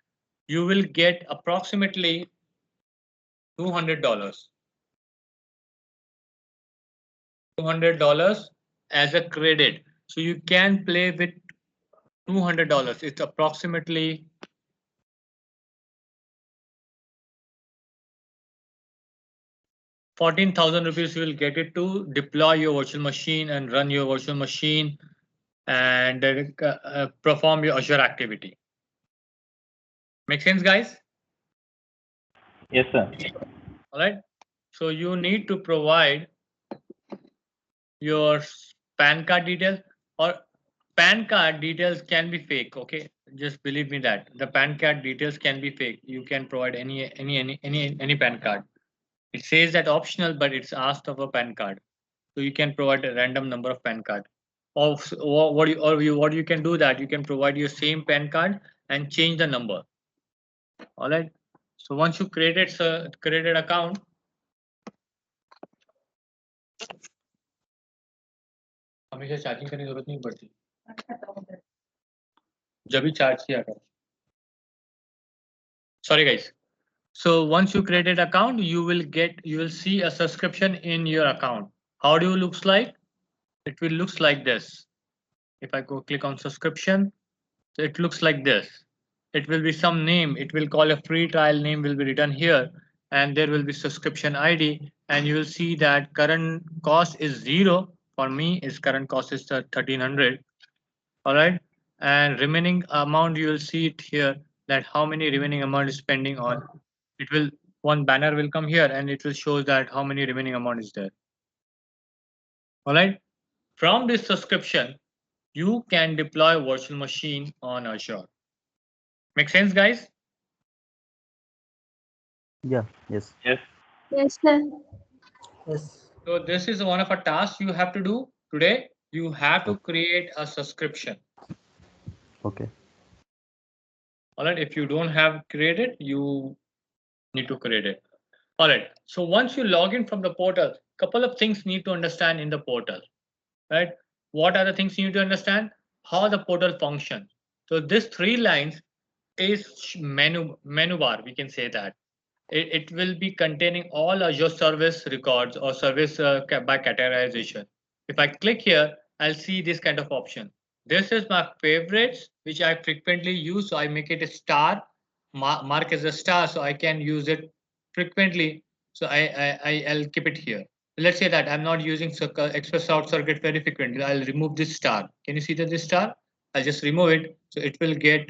you will get approximately $200. $200 as a credit. So you can play with $200. It's approximately 14,000 rupees. You will get it to deploy your virtual machine and run your virtual machine and perform your Azure activity. Make sense, guys? Yes, sir. All right. So you need to provide your PAN card details, or PAN card details can be fake. Okay, just believe me that the PAN card details can be fake. You can provide any PAN card. It says that optional, but it's asked of a PAN card. So you can provide a random number of PAN card. Or what you can do that you can provide your same PAN card and change the number. All right. So once you created account, हमेशा charging करने की जरूरत नहीं पड़ती जब भी charge किया करो. Sorry guys. So once you created account, you will see a subscription in your account. How do you looks like? It will looks like this. If I go click on subscription, so it looks like this. It will be some name. It will call a free trial name will be written here, and there will be subscription ID, and you will see that current cost is 0. For me, its current cost is 1300. All right, and remaining amount you will see it here that how many remaining amount is spending on. It will one banner will come here and it will show that how many remaining amount is there. All right, from this subscription you can deploy virtual machine on Azure. Make sense, guys? Yeah. Yes. Yes. Yes, sir. Yes. So this is one of a task you have to do today. You have to create a subscription. Okay. All right, if you don't have created, you need to create it. All right. So once you log in from the portal, couple of things need to understand in the portal, right? What are the things you need to understand? How the portal functions. So this 3 lines is menu bar. We can say that it will be containing all Azure service records or service by categorization. If I click here, I'll see this kind of option. This is my favorites, which I frequently use. So I make it a star, mark as a star, so I can use it frequently. So I'll keep it here. Let's say that I'm not using Express Out Circuit very frequently. I'll remove this star. Can you see that this star? I'll just remove it. So it will get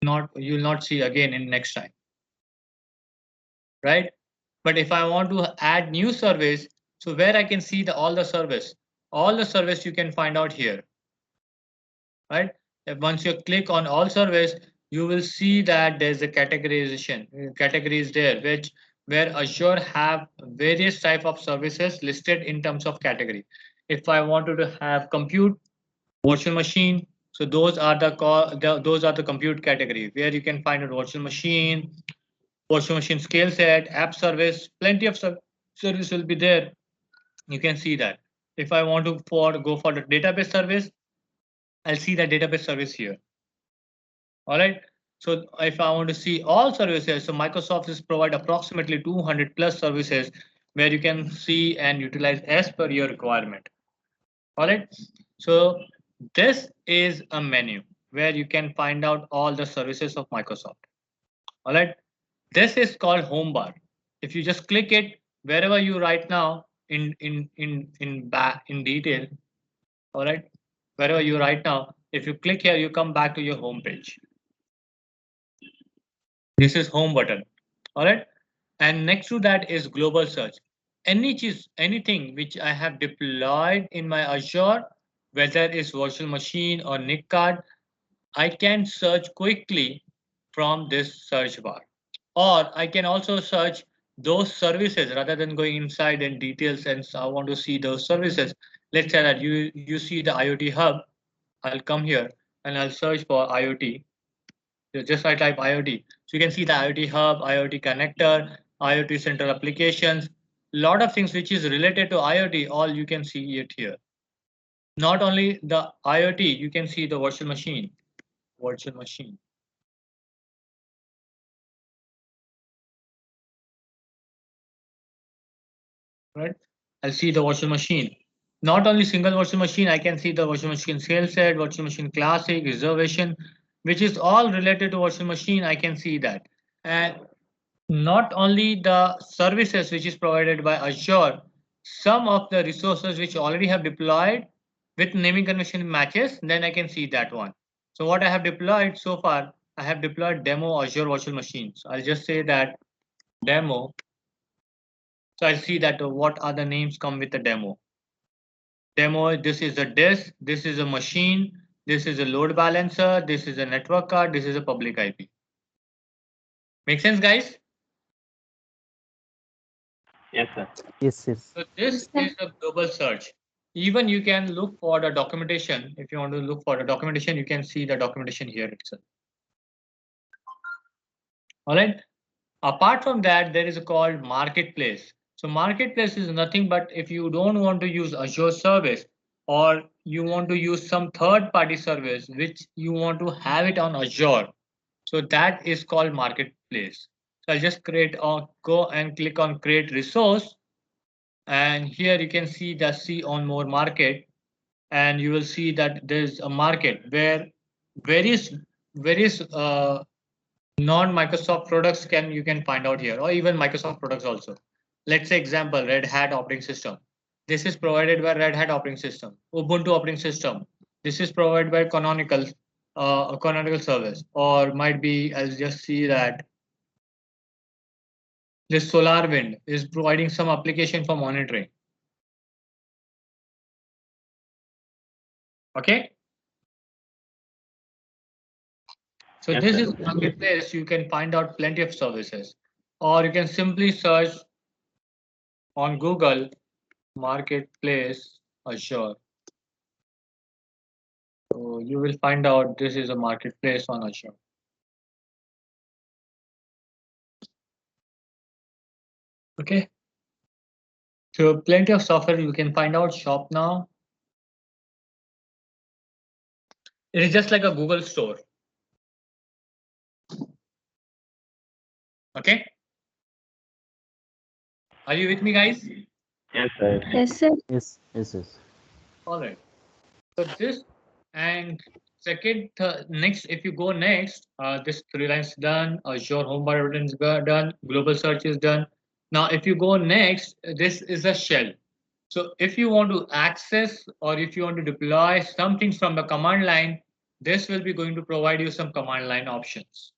not, you'll not see again in next time, right? But if I want to add new service, so where I can see all the service you can find out here, right? Once you click on all service, you will see that there's a categorization, categories there, where Azure have various type of services listed in terms of category. If I wanted to have compute, virtual machine, so those are those are the compute category where you can find a virtual machine scale set, app service, plenty of service will be there. You can see that. If I want to go for the database service, I'll see the database service here. All right. So if I want to see all services, so Microsoft is provide approximately 200 plus services where you can see and utilize as per your requirement. All right. So this is a menu where you can find out all the services of Microsoft. All right. This is called home bar. If you just click it wherever you right now in detail, all right, wherever you right now, if you click here, you come back to your home page. This is home button. All right. And next to that is global search. Anything which I have deployed in my Azure, whether it's virtual machine or NIC card, I can search quickly from this search bar. Or I can also search those services rather than going inside in details and I want to see those services. Let's say that you see the IoT hub. I'll come here and I'll search for IoT. So just I type IoT. So you can see the IoT hub, IoT connector, IoT central applications, lot of things which is related to IoT, all you can see it here. Not only the IoT, you can see the virtual machine. Virtual machine. Right? I'll see the virtual machine. Not only single virtual machine, I can see the virtual machine scale set, virtual machine classic, reservation, which is all related to virtual machine. I can see that. And not only the services which is provided by Azure, some of the resources which already have deployed with naming convention matches, then I can see that one. So what I have deployed so far, I have deployed demo Azure virtual machines. I'll just say that demo. So I see that what are the names come with the demo. Demo, this is a disk, this is a machine, this is a load balancer, this is a network card, this is a public IP. Make sense, guys? Yes, sir. Yes, yes. So this is a global search. Even you can look for the documentation. If you want to look for the documentation, you can see the documentation here itself. All right. Apart from that, there is a called marketplace. So marketplace is nothing but if you don't want to use Azure service or you want to use some third-party service which you want to have it on Azure. So that is called marketplace. So I'll just go and click on create resource. And here you can see the see on more market and you will see that there's a market where various non-Microsoft products you can find out here or even Microsoft products also. Let's say example, Red Hat operating system. This is provided by Red Hat operating system, Ubuntu operating system. This is provided by Canonical service or might be, I'll just see that this SolarWind is providing some application for monitoring. Okay. So Yes, this sir. is marketplace. You can find out plenty of services, or you can simply search on Google marketplace Azure. So you will find out this is a marketplace on Azure. Okay. So plenty of software you can find out shop now. It is just like a Google store. Okay. Are you with me, guys? Yes, sir. Yes, sir. Yes, yes, yes. All right. So this and second, next, if you go next, this 3 lines done, Azure Home Button is done, global search is done. Now, if you go next, this is a shell. So if you want to access or if you want to deploy something from the command line, this will be going to provide you some command line options.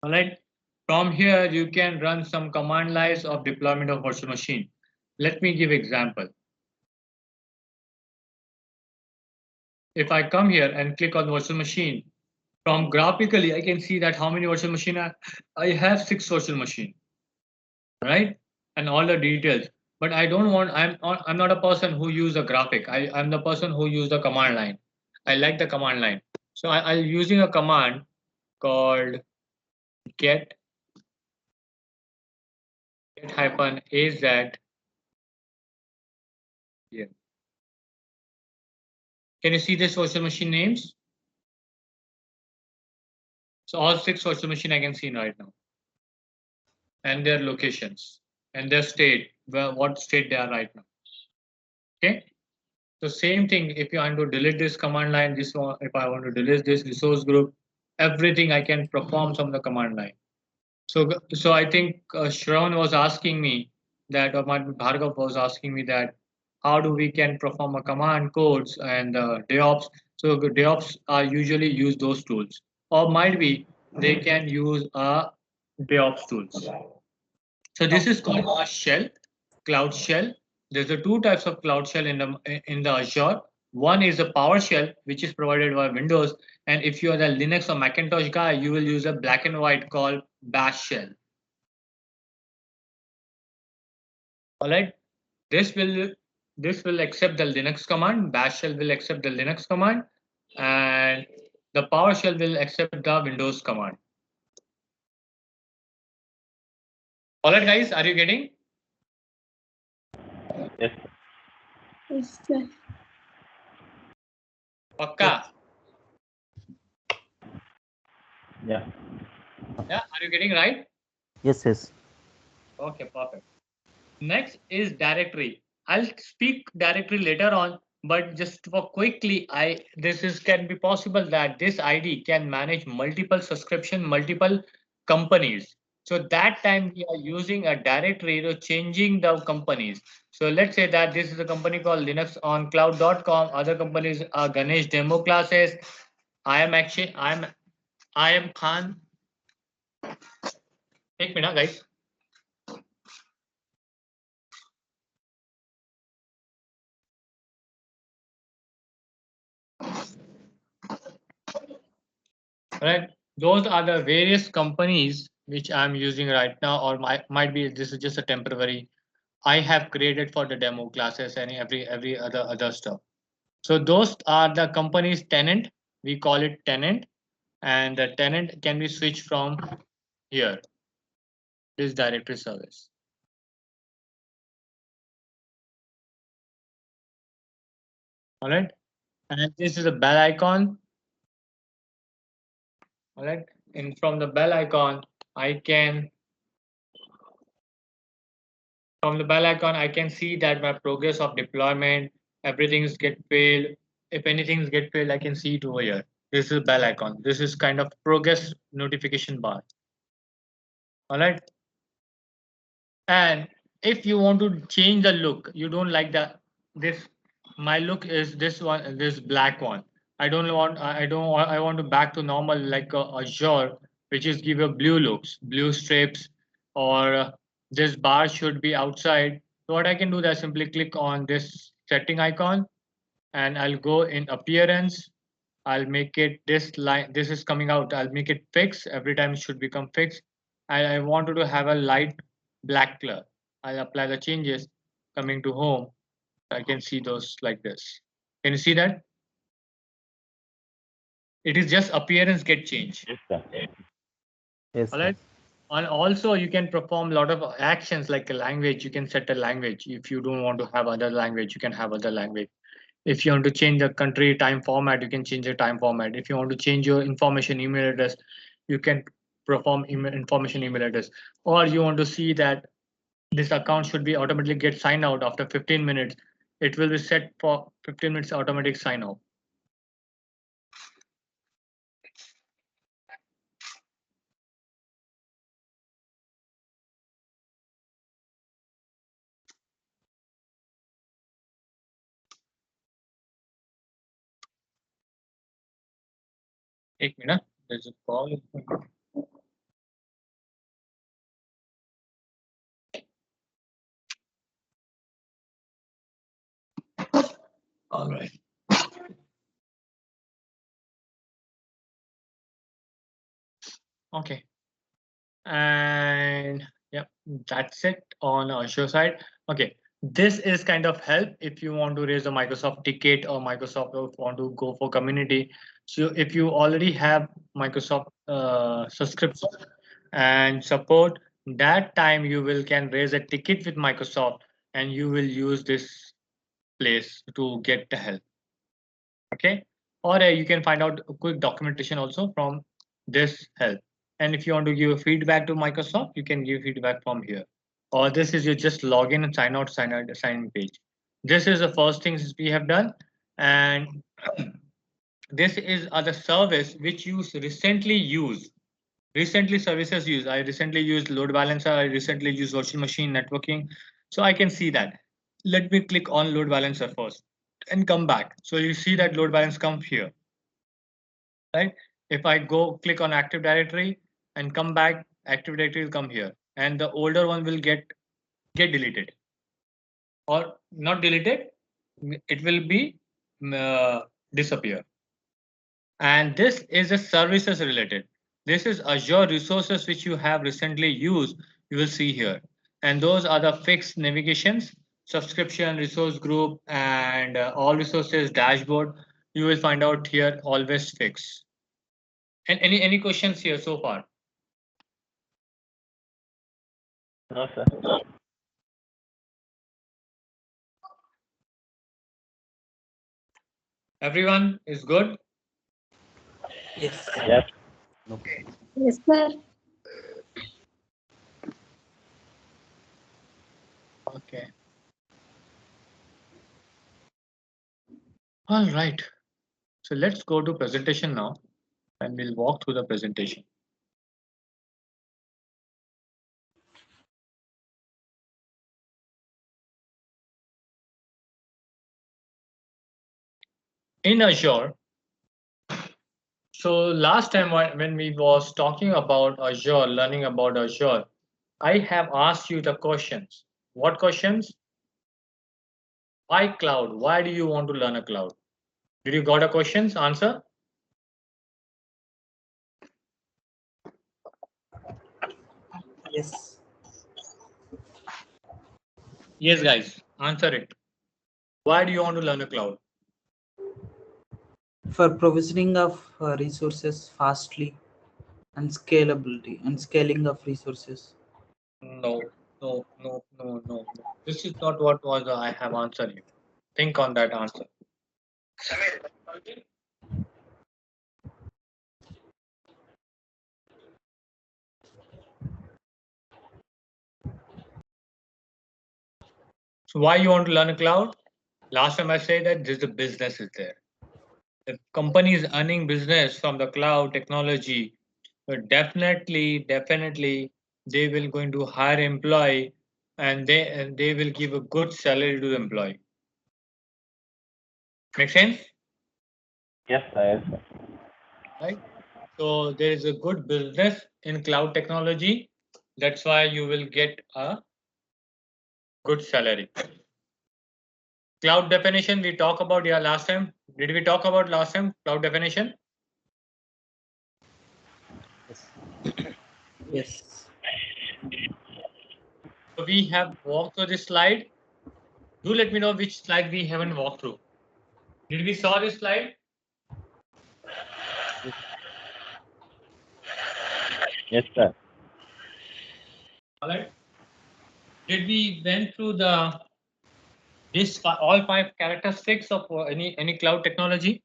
All right. From here, you can run some command lines of deployment of virtual machine. Let me give example. If I come here and click on virtual machine, from graphically, I can see that how many virtual machine I have 6 virtual machine, right? And all the details. But I don't want, I'm not a person who use a graphic. I'm the person who use the command line. I like the command line. So I'm using a command called get hyphen az here. Can you see this virtual machine names? So all 6 virtual machine I can see right now. And their locations and their state, what state they are right now. Okay. So same thing, if you want to delete this command line, this one, if I want to delete this resource group, everything I can perform from the command line. So I think Shravan was asking me that, or Bhargav was asking me that, how do we can perform a command codes and DevOps? So the DevOps are usually use those tools, or might be they can use DevOps tools. So this is called a shell, cloud shell. There's a 2 types of cloud shell in the Azure. One is a PowerShell, which is provided by Windows, and if you are the Linux or Macintosh guy, you will use a black and white called Bash shell. All right, this will accept the Linux command. Bash shell will accept the Linux command, and the PowerShell will accept the Windows command. All right, guys, are you getting? Yes. Yes, sir. Pakka? Yeah. Yeah, are you getting right? Yes, yes. Okay, perfect. Next is directory. I'll speak directory later on, but just for quickly, can be possible that this ID can manage multiple subscription, multiple companies. So that time we are using a directory to changing the companies. So let's say that this is a company called linuxoncloud.com. Other companies are Ganesh demo classes. I am Khan. Take minute, guys. Right, those are the various companies which I'm using right now, or might be this is just a temporary I have created for the demo classes and every other stuff. So those are the company's tenant. We call it tenant, and the tenant can be switched from here, this directory service. All right, and this is a bell icon. All right, and from the bell icon I can From the bell icon, I can see that my progress of deployment, everything's get failed. If anything's get failed, I can see it over here. This is bell icon. This is kind of progress notification bar. All right. And if you want to change the look, you don't like this. My look is this one, this black one. I want to back to normal like Azure, which is give you blue looks, blue strips, or this bar should be outside. So what I can do is simply click on this setting icon, and I'll go in appearance. I'll make it this line. This is coming out. I'll make it fixed. Every time it should become fixed. And I wanted to have a light black color. I'll apply the changes. Coming to home, I can see those like this. Can you see that? It is just appearance get changed. Yes, sir. Yes, All right. yes. And also you can perform a lot of actions like a language. You can set a language. If you don't want to have other language, you can have other language. If you want to change the country time format, you can change the time format. If you want to change your information email address, you can perform information email address. Or you want to see that this account should be automatically get signed out after 15 minutes. It will be set for 15 minutes automatic sign out. एक minute, there's a call. All right. Okay. And yeah, that's it on Azure side. Okay. This is kind of help if you want to raise a Microsoft ticket or Microsoft want to go for community. So if you already have Microsoft subscription and support, that time you will can raise a ticket with Microsoft and you will use this place to get the help. Okay. Or you can find out a quick documentation also from this help. And if you want to give a feedback to Microsoft, you can give feedback from here. Or this is your just login and sign out, sign in page. This is the first things we have done. And this is other service which you recently use. Recently services used. I recently used load balancer. I recently used virtual machine networking. So I can see that. Let me click on load balancer first and come back. So you see that load balance comes here, right? If I go click on Active Directory and come back, Active Directory will come here, and the older one will get deleted or not deleted. It will be disappear. And this is a services related. This is Azure resources which you have recently used. You will see here, and those are the fixed navigations, subscription, resource group, and all resources dashboard. You will find out here always fixed. And any questions here so far? No, sir. Everyone is good? Yes. Yes. Yes, sir. Okay. All right. So let's go to presentation now and we'll walk through the presentation. In Azure, so last time when we was talking about Azure, learning about Azure, I have asked you the questions. What questions? Why cloud? Why do you want to learn a cloud? Did you got a questions answer? Yes. Yes, guys, answer it. Why do you want to learn a cloud? For provisioning of resources fastly and scalability and scaling of resources. No, no, no, no, no, no. This is not what was I have answered you. Think on that answer. So why you want to learn a cloud? Last time I said that this the business is there. If company is earning business from the cloud technology, but definitely they will going to hire employee and they will give a good salary to the employee. Make sense? Yes, sir. Yes, sir. Right? So there is a good business in cloud technology. That's why you will get a good salary. Cloud definition we talked about last time. Did we talk about last time cloud definition? Yes. So we have walked through this slide. Do let me know which slide we haven't walked through. Did we saw this slide? Yes, sir. All right. Did we went through all 5 characteristics of any cloud technology?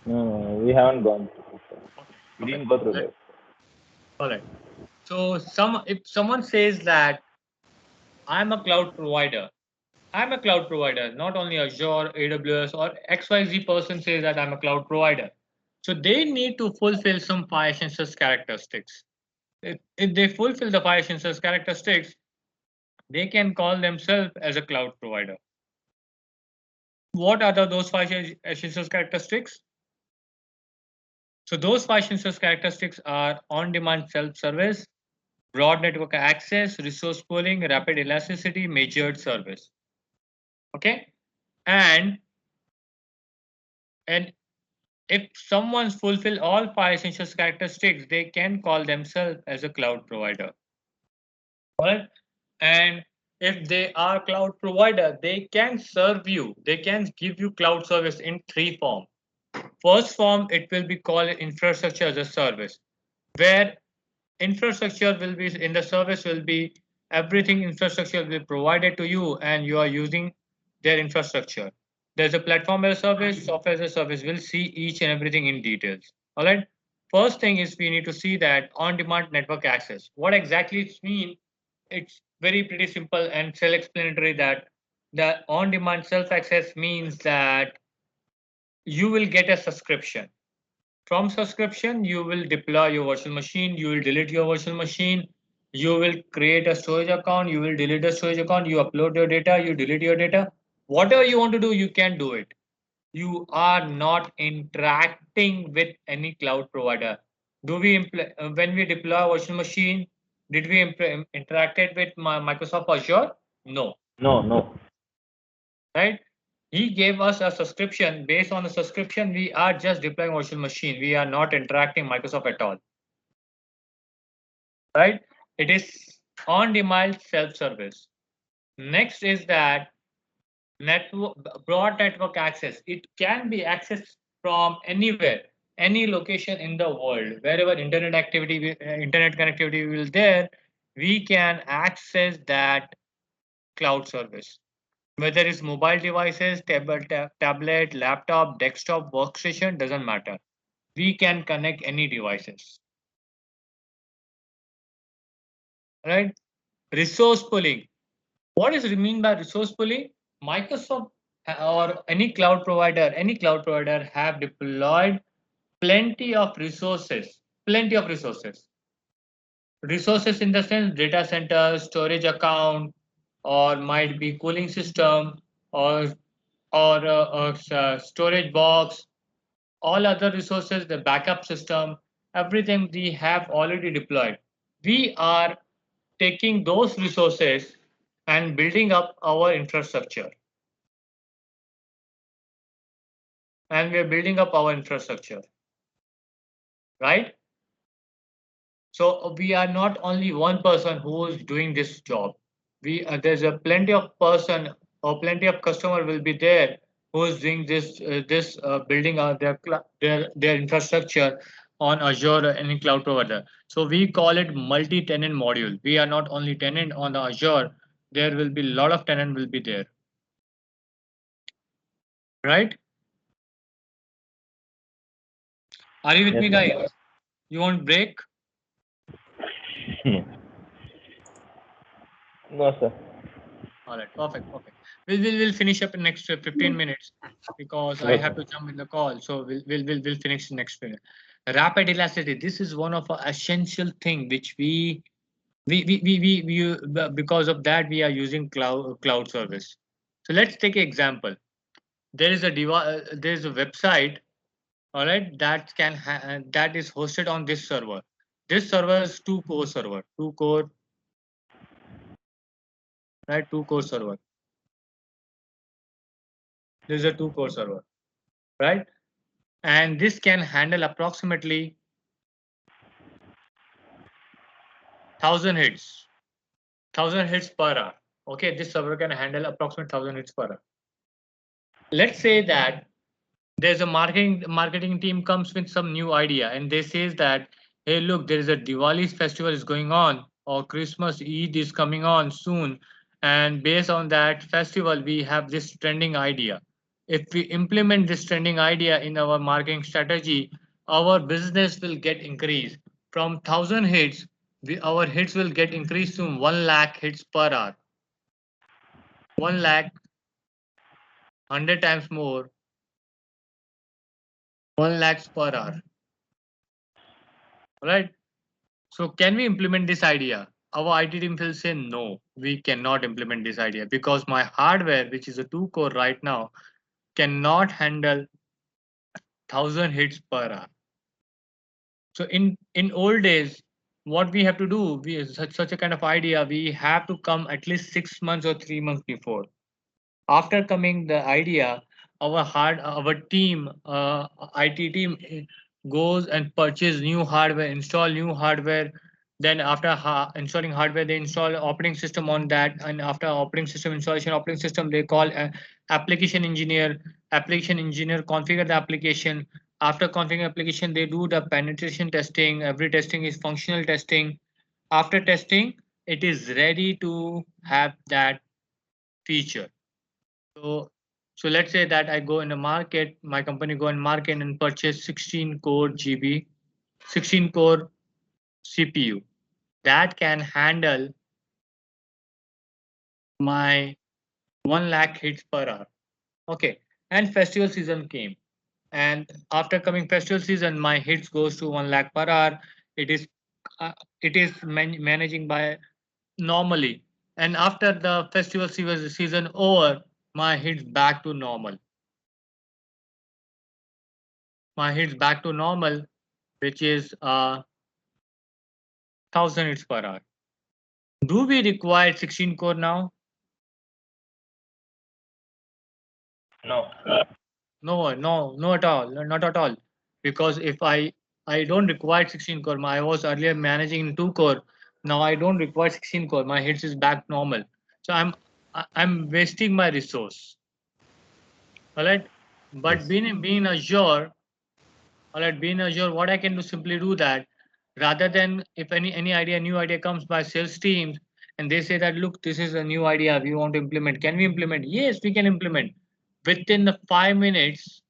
No, we haven't gone through this. We didn't go through this. All right. So if someone says that I'm a cloud provider, not only Azure, AWS, or XYZ person says that I'm a cloud provider. So they need to fulfill some 5 essential characteristics. If they fulfill the 5 essential characteristics, they can call themselves as a cloud provider. What are those 5 essential characteristics? So those 5 essential characteristics are on-demand self-service, broad network access, resource pooling, rapid elasticity, measured service. Okay, and if someone's fulfill all 5 essential characteristics, they can call themselves as a cloud provider. All right, and if they are cloud provider, they can serve you. They can give you cloud service in 3 forms. First form, it will be called infrastructure as a service, where infrastructure will be in the service will be everything infrastructure will be provided to you and you are using their infrastructure. There's a platform as a service, software as a service. We'll see each and everything in details. All right. First thing is we need to see that on-demand network access. What exactly it means? It's very pretty simple and self-explanatory that the on-demand self-access means that you will get a subscription. From subscription, you will deploy your virtual machine, you will delete your virtual machine, you will create a storage account, you will delete the storage account, you upload your data, you delete your data. Whatever you want to do, you can do it. You are not interacting with any cloud provider. When we deploy a virtual machine, did we interacted with Microsoft Azure? No. No. Right? He gave us a subscription. Based on the subscription, we are just deploying virtual machine. We are not interacting Microsoft at all. Right? It is on-demand self-service. Next is that broad network access. It can be accessed from anywhere, any location in the world, wherever internet connectivity will there, we can access that cloud service. Whether it's mobile devices, tablet, laptop, desktop, workstation, doesn't matter. We can connect any devices. Right? Resource pooling. What is mean by resource pooling? Microsoft or any cloud provider have deployed plenty of resources. Resources in the sense data center, storage account, or might be cooling system, or storage box, all other resources, the backup system, everything we have already deployed. We are taking those resources and building up our infrastructure. And we're building up our infrastructure, right? So we are not only one person who is doing this job. There's a plenty of person or plenty of customer will be there who is doing this building out their infrastructure on Azure or any cloud provider. So we call it multi-tenant module. We are not only tenant on the Azure. There will be a lot of tenant will be there, right? Are you with me, guys? You want break? No, sir. All right, perfect. We'll finish up in next 15 minutes because I have to jump in the call. So we'll finish next minute. Rapid elasticity. This is one of our essential thing which we because of that we are using cloud service. So let's take an example. There is a website, all right, that is hosted on this server. This server is 2-core server, 2-core, right? 2-core server. This is a 2-core server, right? And this can handle approximately 1000 hits per hour. Okay, this server can handle approximately 1000 hits per hour. Let's say that there's a marketing team comes with some new idea and they says that hey, look, there is a Diwali festival is going on, or Christmas Eid is coming on soon. And based on that festival, we have this trending idea. If we implement this trending idea in our marketing strategy, our business will get increased. From 1,000 hits, our hits will get increased to 1 lakh hits per hour. 1 lakh, 100 times more, 1 lakhs per hour. All right. So can we implement this idea? Our IT team will say no, we cannot implement this idea because my hardware, which is a 2-core right now, cannot handle 1,000 hits per hour. So in old days, what we have to do, we such a kind of idea, we have to come at least 6 months or 3 months before. After coming the idea, our team, IT team goes and purchase new hardware, install new hardware. Then after installing hardware, they install operating system on that, and after operating system installation, operating system they call application engineer. Application engineer configure the application. After configuring application, they do the penetration testing. Every testing is functional testing. After testing, it is ready to have that feature. So let's say that I go in the market, my company go in market and purchase 16 core GB, 16 core CPU that can handle my 1 lakh hits per hour. Okay, and festival season came, and after coming festival season, my hits goes to 1 lakh per hour. It is managing by normally, and after the festival season over, my hits back to normal. My hits back to normal, which is 1,000 hits per hour. Do we require 16 core now? No. No, at all, not at all. Because if I don't require 16 core, I was earlier managing in 2 core. Now I don't require 16 core. My hits is back normal. So I'm wasting my resource. All right. But Yes. being Azure, all right, being Azure, what I can do simply do that rather than if any idea, new idea comes by sales teams and they say that look, this is a new idea we want to implement. Can we implement? Yes, we can implement. Within the 5 minutes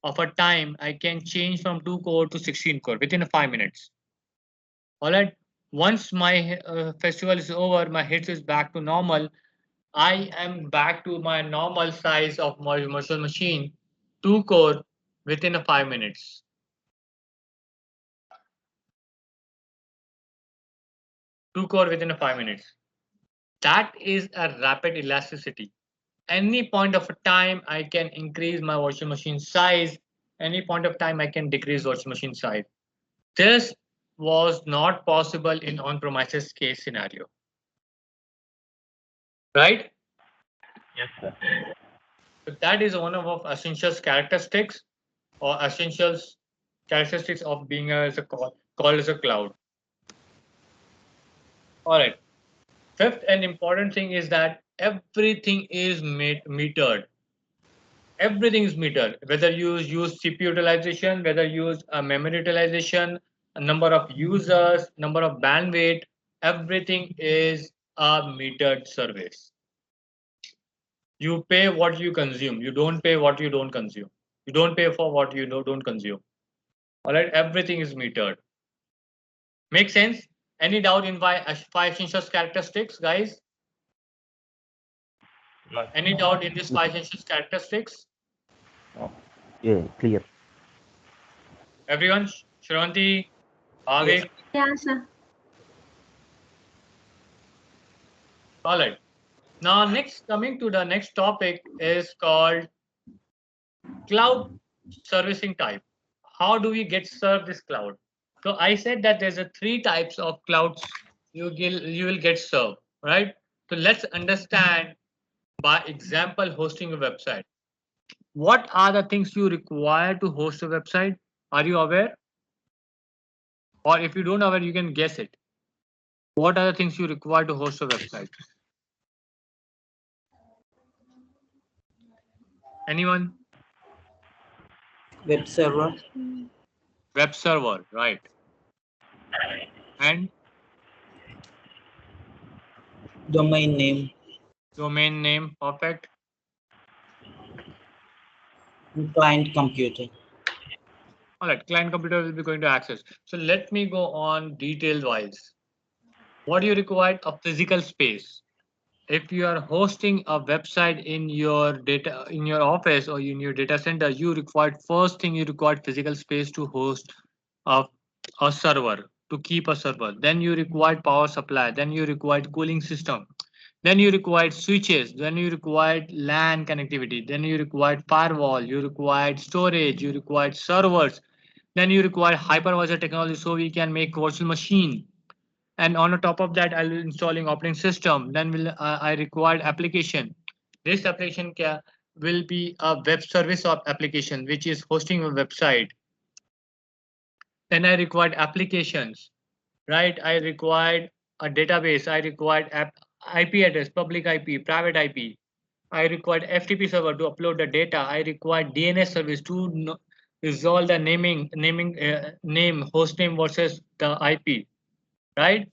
of a time, I can change from 2 core to 16 core within 5 minutes. All right. Once my festival is over, my hits is back to normal. I am back to my normal size of my virtual machine, 2 core within 5 minutes. 2 core within 5 minutes. That is a rapid elasticity. Any point of time, I can increase my virtual machine size. Any point of time, I can decrease virtual machine size. This was not possible in on-premises case scenario, right? Yes, sir. So that is one of essential characteristics or essentials characteristics of being called as a cloud. All right. Fifth and important thing is that everything is metered. Everything is metered. Whether you use CPU utilization, whether you use memory utilization, a number of users, number of bandwidth, everything is a metered service. You pay what you consume. You don't pay what you don't consume. You don't pay for what you don't consume. All right, everything is metered. Make sense? Any doubt in five essential characteristics, guys? No. Any doubt in this five essential characteristics? No. Yeah, clear. Everyone, Shravanti, Yes. Bhavik, Yeah, sir. all right. Now, next coming to the next topic is called cloud servicing type. How do we get served this cloud? So I said that there's a 3 types of clouds you will get served, right? So let's understand by example hosting a website. What are the things you require to host a website? Are you aware? Or if you don't aware, you can guess it. What are the things you require to host a website? Anyone? Web server. Web server, right? And Domain name. domain name. Perfect. And client computer. All right, client computer will be going to access. So let me go on detail wise. What do you require? A physical space. If you are hosting a website in your data in your office or in your data center, you require first thing you require physical space to host a, a server, to keep a server. Then you require power supply. Then you require cooling system. Then you require switches. Then you require LAN connectivity. Then you require firewall. You require storage. You require servers. Then you require hypervisor technology so we can make virtual machine. And on the top of that, I'll be installing operating system. Then will I required application. This application will be a web service of application which is hosting a website. Then I required applications, right? I required a database. I required IP address, public IP, private IP. I required FTP server to upload the data. I required DNS service to resolve the name, host name versus the IP, right?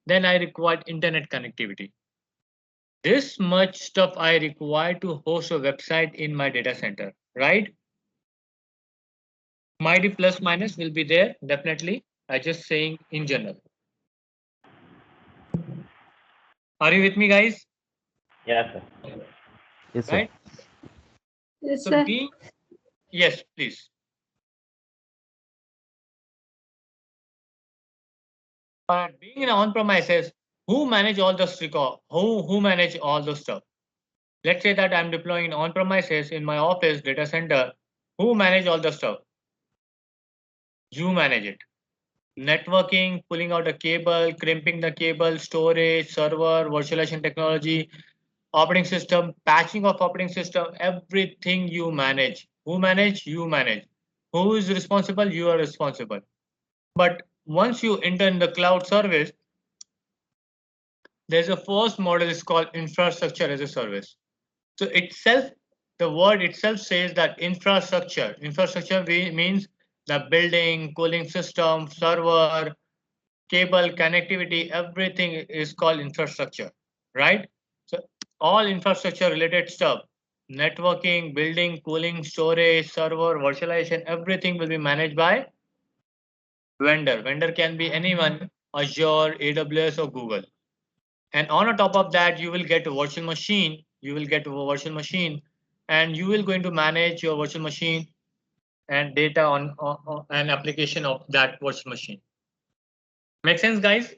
Then I required internet connectivity. This much stuff I require to host a website in my data center, right? Might be plus minus will be there, definitely. I just saying in general. Are you with me, guys? Yes, sir. Yes, sir. Right? Yes, So sir. yes, please. Being in on-premises, who manage all the record? Who manage all the stuff? Let's say that I'm deploying on-premises in my office data center. Who manage all the stuff? You manage it. Networking, pulling out a cable, crimping the cable, storage, server, virtualization technology, operating system, patching of operating system, everything you manage. Who manage? You manage. Who is responsible? You are responsible. But once you enter in the cloud service, there's a first model is called infrastructure as a service. So itself, the word itself says that infrastructure means the building, cooling system, server, cable, connectivity, everything is called infrastructure, right? So all infrastructure related stuff, networking, building, cooling, storage, server, virtualization, everything will be managed by vendor. Vendor can be anyone, Azure, AWS, or Google. And on the top of that, you will get a virtual machine. You will get a virtual machine, and you will going to manage your virtual machine and data on an application of that virtual machine. Make sense, guys?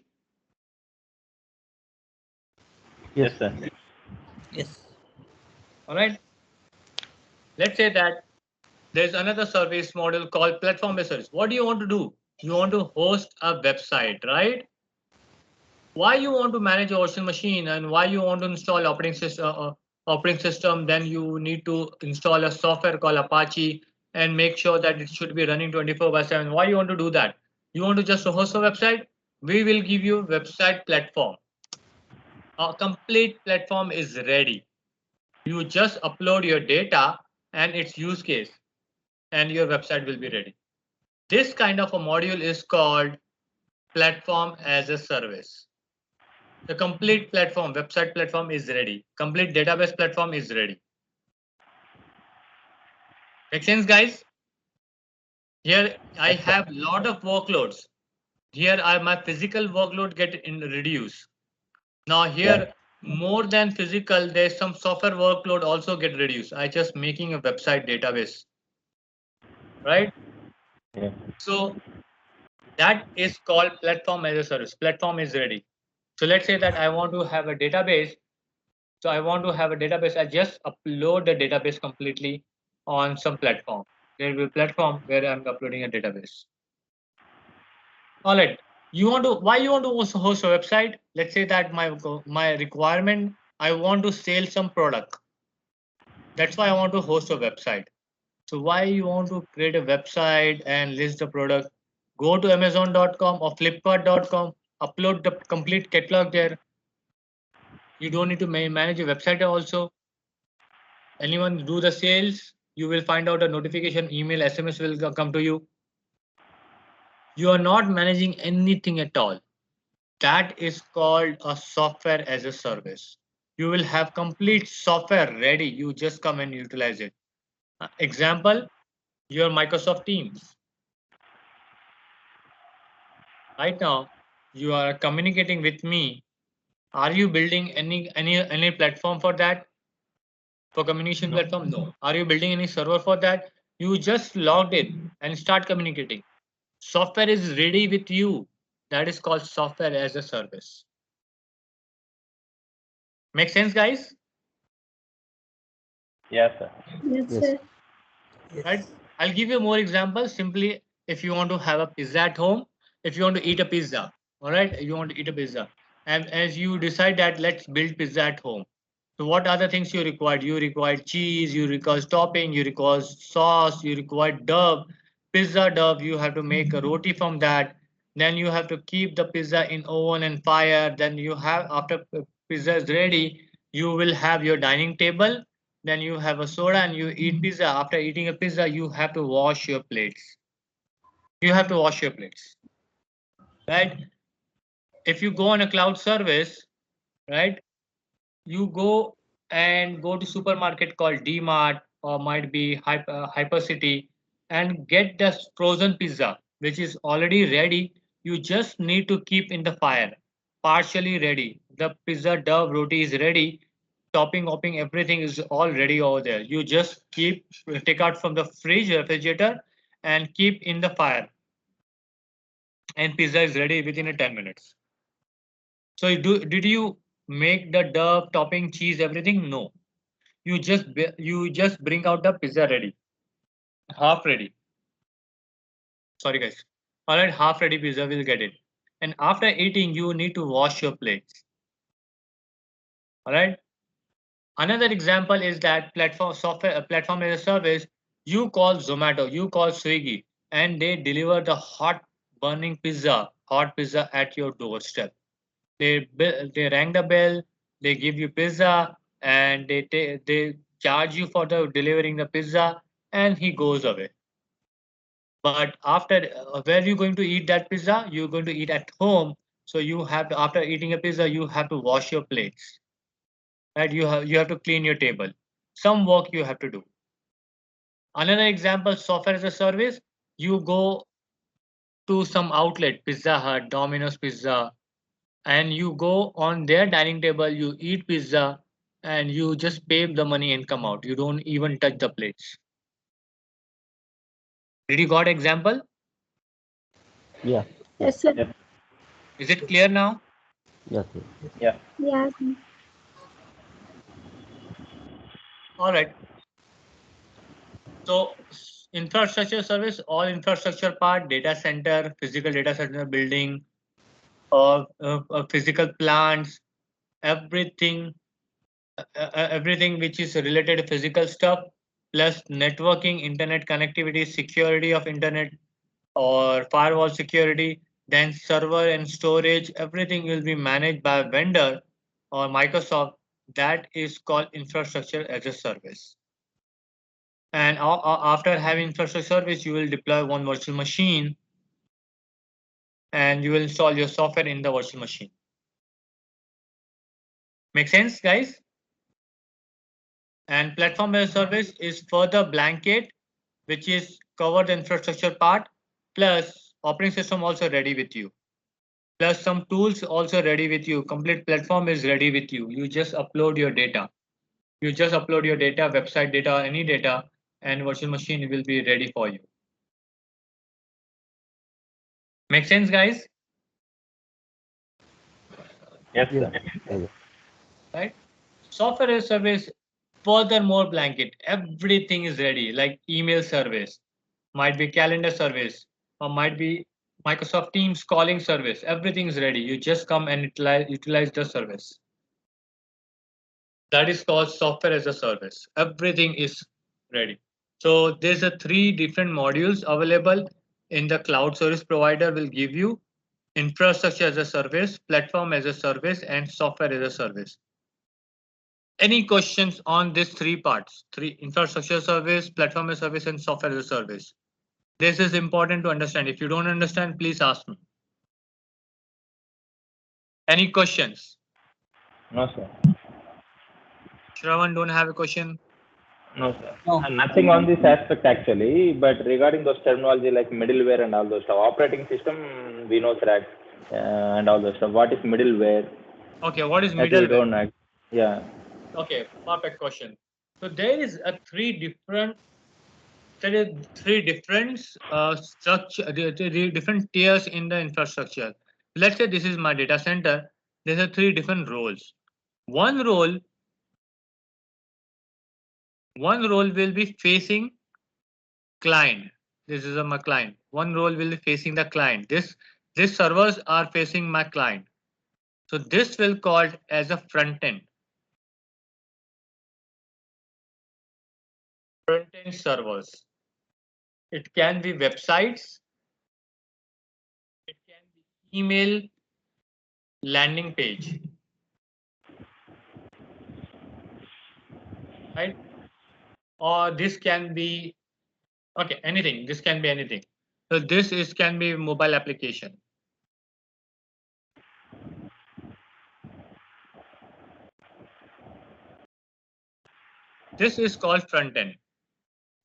Yes, sir. Yes. All right. Let's say that there's another service model called platform-based service. What do you want to do? You want to host a website, right? Why you want to manage a virtual machine and why you want to install operating system? Then you need to install a software called Apache and make sure that it should be running 24/7. Why you want to do that? You want to just host a website? We will give you website platform. A complete platform is ready. You just upload your data and its use case, and your website will be ready. This kind of a module is called platform as a service. The complete platform, website platform is ready. Complete database platform is ready. Make sense, guys? Here I have lot of workloads. Here are my physical workload reduced. Now here more than physical, there's some software workload also get reduced. I just making a website database, right? Yeah. So that is called platform as a service. Platform is ready. So let's say that I want to have a database. So I want to have a database. I just upload the database completely on some platform. There will be a platform where I'm uploading a database. All right. Why you want to host a website? Let's say that my requirement, I want to sell some product. That's why I want to host a website. So why you want to create a website and list the product? Go to Amazon.com or Flipkart.com, upload the complete catalog there. You don't need to manage a website also. Anyone do the sales, you will find out a notification, email, SMS will come to you. You are not managing anything at all. That is called a software as a service. You will have complete software ready. You just come and utilize it. Example, your Microsoft Teams. Right now, you are communicating with me. Are you building any platform for that? For communication platform? No. Are you building any server for that? You just logged in and start communicating. Software is ready with you. That is called software as a service. Make sense, guys? Yes, sir. Yes, Yes. sir. Right? I'll give you more examples. Simply, if you want to have a pizza at home, if you want to eat a pizza, all right, you want to eat a pizza, and as you decide that let's build pizza at home. So what are the things you require? You require cheese, you require topping, you require sauce, you require dough, pizza dough. You have to make a roti from that. Then you have to keep the pizza in oven and fire. Then you have, after pizza is ready, you will have your dining table. Then you have a soda and you eat pizza. After eating a pizza, you have to wash your plates. You have to wash your plates, right? If you go on a cloud service, right, you go and go to supermarket called Dmart or might be Hypercity and get the frozen pizza, which is already ready. You just need to keep in the fire, partially ready. The pizza dough roti is ready. Topping, hopping, everything is all ready over there. You just keep take out from the refrigerator and keep in the fire, and pizza is ready within a 10 minutes. So did you make the dough, topping, cheese, everything? No. You just bring out the pizza ready, half ready. Sorry guys. All right, half ready pizza will get it. And after eating, you need to wash your plates. All right. Another example is that platform software platform as a service. You call Zomato, you call Swiggy, and they deliver the hot pizza at your doorstep. They rang the bell, they give you pizza, and they charge you for the delivering the pizza, and he goes away. But after where you going to eat that pizza? You're going to eat at home. So you have to, after eating a pizza, you have to wash your plates. Right? You have to clean your table. Some work you have to do. Another example, software as a service. You go to some outlet, Pizza Hut, Domino's Pizza, and you go on their dining table, you eat pizza, and you just pay the money and come out. You don't even touch the plates. Did you got example? Yeah. Yes, sir. Yes. Is it clear now? Yes. Yeah. Yeah. All right. So infrastructure service, all infrastructure part, data center, physical data center building, or physical plants, everything, everything which is related to physical stuff, plus networking, internet connectivity, security of internet, or firewall security, then server and storage, everything will be managed by a vendor or Microsoft. That is called infrastructure as a service. And after having infrastructure service, you will deploy one virtual machine and you will install your software in the virtual machine. Make sense, guys? And platform as a service is further blanket, which is cover the infrastructure part, plus operating system also ready with you. Plus some tools also ready with you. Complete platform is ready with you. You just upload your data. You just upload your data, website data, any data, and virtual machine will be ready for you. Make sense, guys? Yes, Yes. sir. Yes. Right? Software as a service, furthermore blanket. Everything is ready, like email service, might be calendar service, or might be Microsoft Teams calling service. Everything is ready. You just come and utilize the service. That is called software as a service. Everything is ready. So there's a three different modules available in the cloud service provider will give you: infrastructure as a service, platform as a service, and software as a service. Any questions on these three parts? Three: infrastructure service, platform as a service, and software as a service. This is important to understand. If you don't understand, please ask me. Any questions? No, sir. Shravan, don't have a question? No, sir. No. Nothing on this aspect actually, but regarding those terminology like middleware and all those stuff, operating system, we know track and all those stuff. What is middleware? Okay, what is That we middleware? don't know. Yeah. Okay, perfect question. So there is a three different structure, different tiers in the infrastructure. Let's say this is my data center. There are three different roles. One role will be facing client. This is my client. One role will be facing the client. This servers are facing my client. So this will called as a front end. Front end servers. It can be websites. It can be email landing page. Right? Or this can be okay, anything. This can be anything. So this is can be mobile application. This is called front end.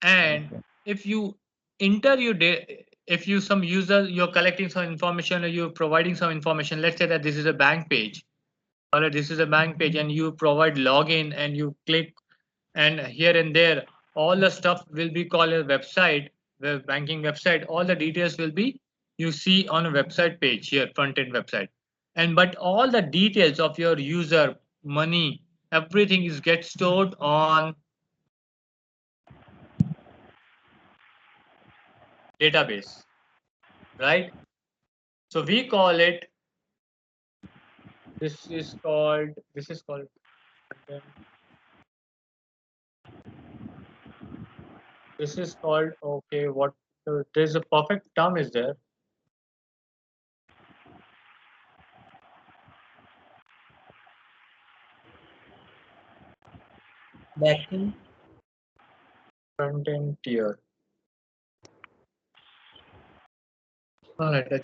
And if you enter your data, if you some user, you're collecting some information or you're providing some information, let's say that this is a bank page, or this is a bank page, and you provide login and you click, and here and there, all the stuff will be called a website, the banking website. All the details will be you see on a website page here, front end website. And but all the details of your user, money, everything is get stored on database, right? So we call it, this is called okay, what there's a perfect term is there. Backend. Front end tier. All right, I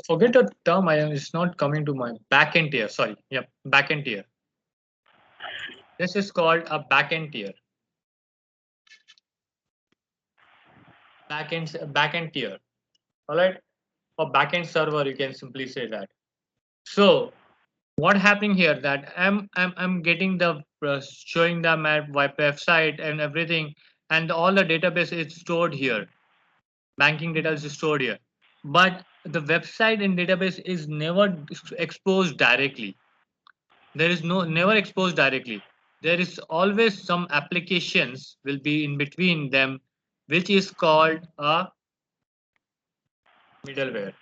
forget the term. It's not coming to mind. Backend tier. Sorry. Yep. Backend tier. This is called a backend tier. Backend tier. All right. For backend server, you can simply say that. So what happening here that I'm getting the showing the map website and everything, and all the database is stored here. Banking data is stored here, but the website and database is never exposed directly. There is never exposed directly. There is always some applications will be in between them, which is called a middleware,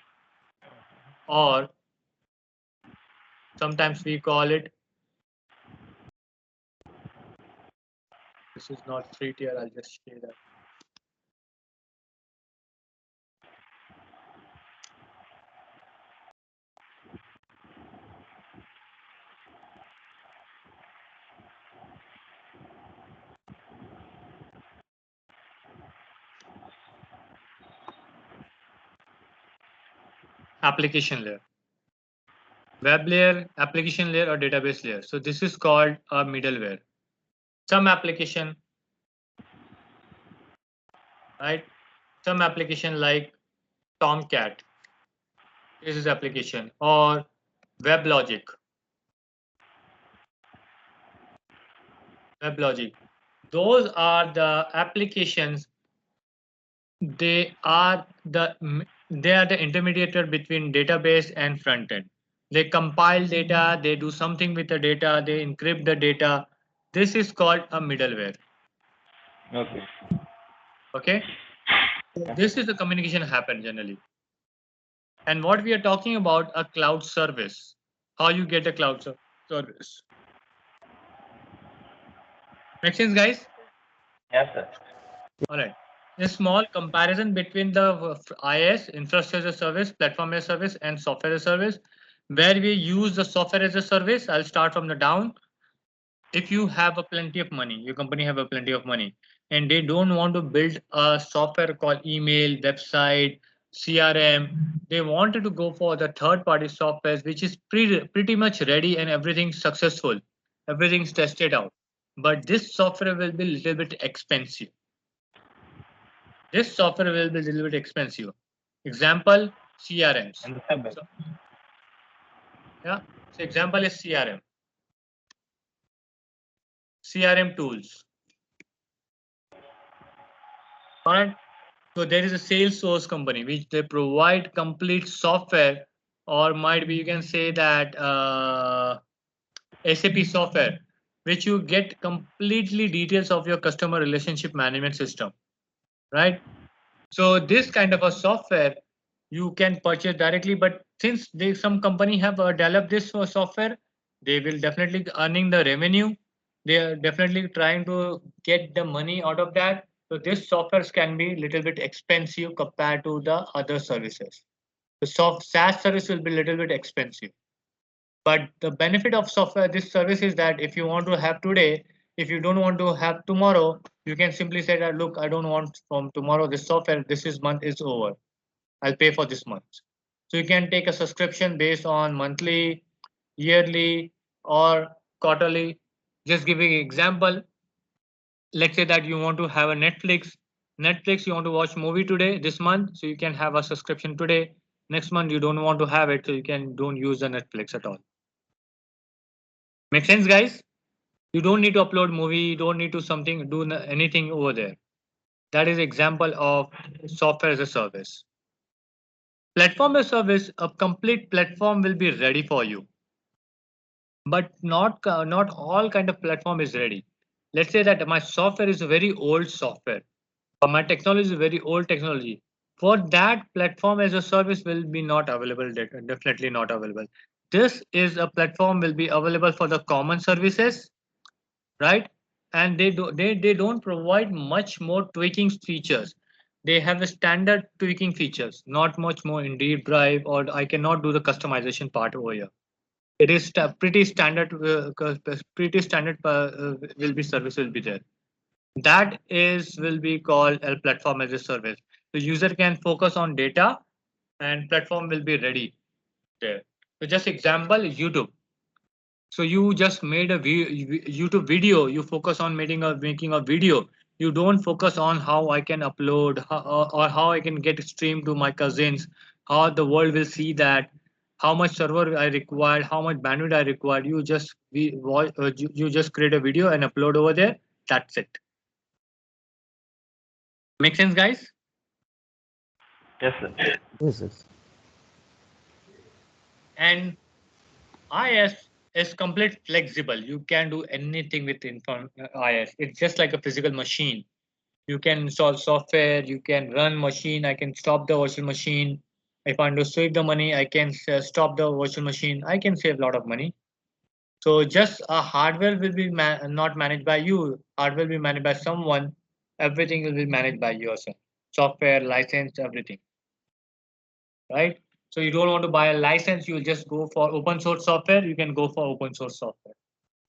or sometimes we call it, this is not free tier, I'll just say that. Application layer, web layer, application layer, or database layer. So this is called a middleware. Some application, right? Some application like Tomcat, this is application, or WebLogic. WebLogic. Those are the applications. They are the intermediator between database and front end. They compile data, they do something with the data, they encrypt the data. This is called a middleware. Okay. Okay. This is the communication happen generally. And what we are talking about, a cloud service. How you get a cloud service. Make sense, guys? Yes, sir. All right. A small comparison between the IaaS, infrastructure as a service, platform as a service, and software as a service. Where we use the software as a service, I'll start from the down. If you have a plenty of money, your company have a plenty of money, and they don't want to build a software called email, website, CRM. They wanted to go for the third-party software, which is pretty much ready and everything's successful. Everything's tested out. But this software will be a little bit expensive. This software will be a little bit expensive. Example, CRMs. So, yeah, so example is CRM. CRM tools. All right. So there is a Salesforce company which they provide complete software, or might be you can say that SAP software, which you get completely details of your customer relationship management system, right? So this kind of a software you can purchase directly, but since some company have developed this software, they will definitely earning the revenue. They are definitely trying to get the money out of that. So this softwares can be a little bit expensive compared to the other services. The SaaS service will be a little bit expensive. But the benefit of software, this service is that if you want to have today, if you don't want to have tomorrow, you can simply say that, look, I don't want from tomorrow this software, month is over. I'll pay for this month. So you can take a subscription based on monthly, yearly, or quarterly. Just giving an example, let's say that you want to have a Netflix, you want to watch movie today, this month, so you can have a subscription today. Next month, you don't want to have it, so you can don't use the Netflix at all. Make sense, guys? You don't need to upload movie, you don't need to do anything over there. That is example of software as a service. Platform as a service, a complete platform will be ready for you. But not all kind of platform is ready. Let's say that my software is a very old software, or my technology is a very old technology. For that, platform as a service will be not available, definitely not available. This is a platform will be available for the common services, right? And they don't provide much more tweaking features. They have the standard tweaking features, not much more in deep drive, or I cannot do the customization part over here. It is pretty standard. Pretty standard will be service will be there. That is will be called a platform as a service. The user can focus on data, and platform will be ready there. So just example, YouTube. So you just made a YouTube video. You focus on making a video. You don't focus on how I can upload or how I can get streamed to my cousins, how the world will see that, how much server I required, how much bandwidth I required. You just create a video and upload over there. That's it. Make sense, guys? Yes, sir. Yes. And IS is complete flexible. You can do anything with IS. It's just like a physical machine. You can install software, you can run machine, I can stop the virtual machine. If I want to save the money, I can stop the virtual machine. I can save a lot of money. So just a hardware will be not managed by you. Hardware will be managed by someone. Everything will be managed by yourself. Software, license, everything. Right? So you don't want to buy a license, you'll just go for open source software. You can go for open source software.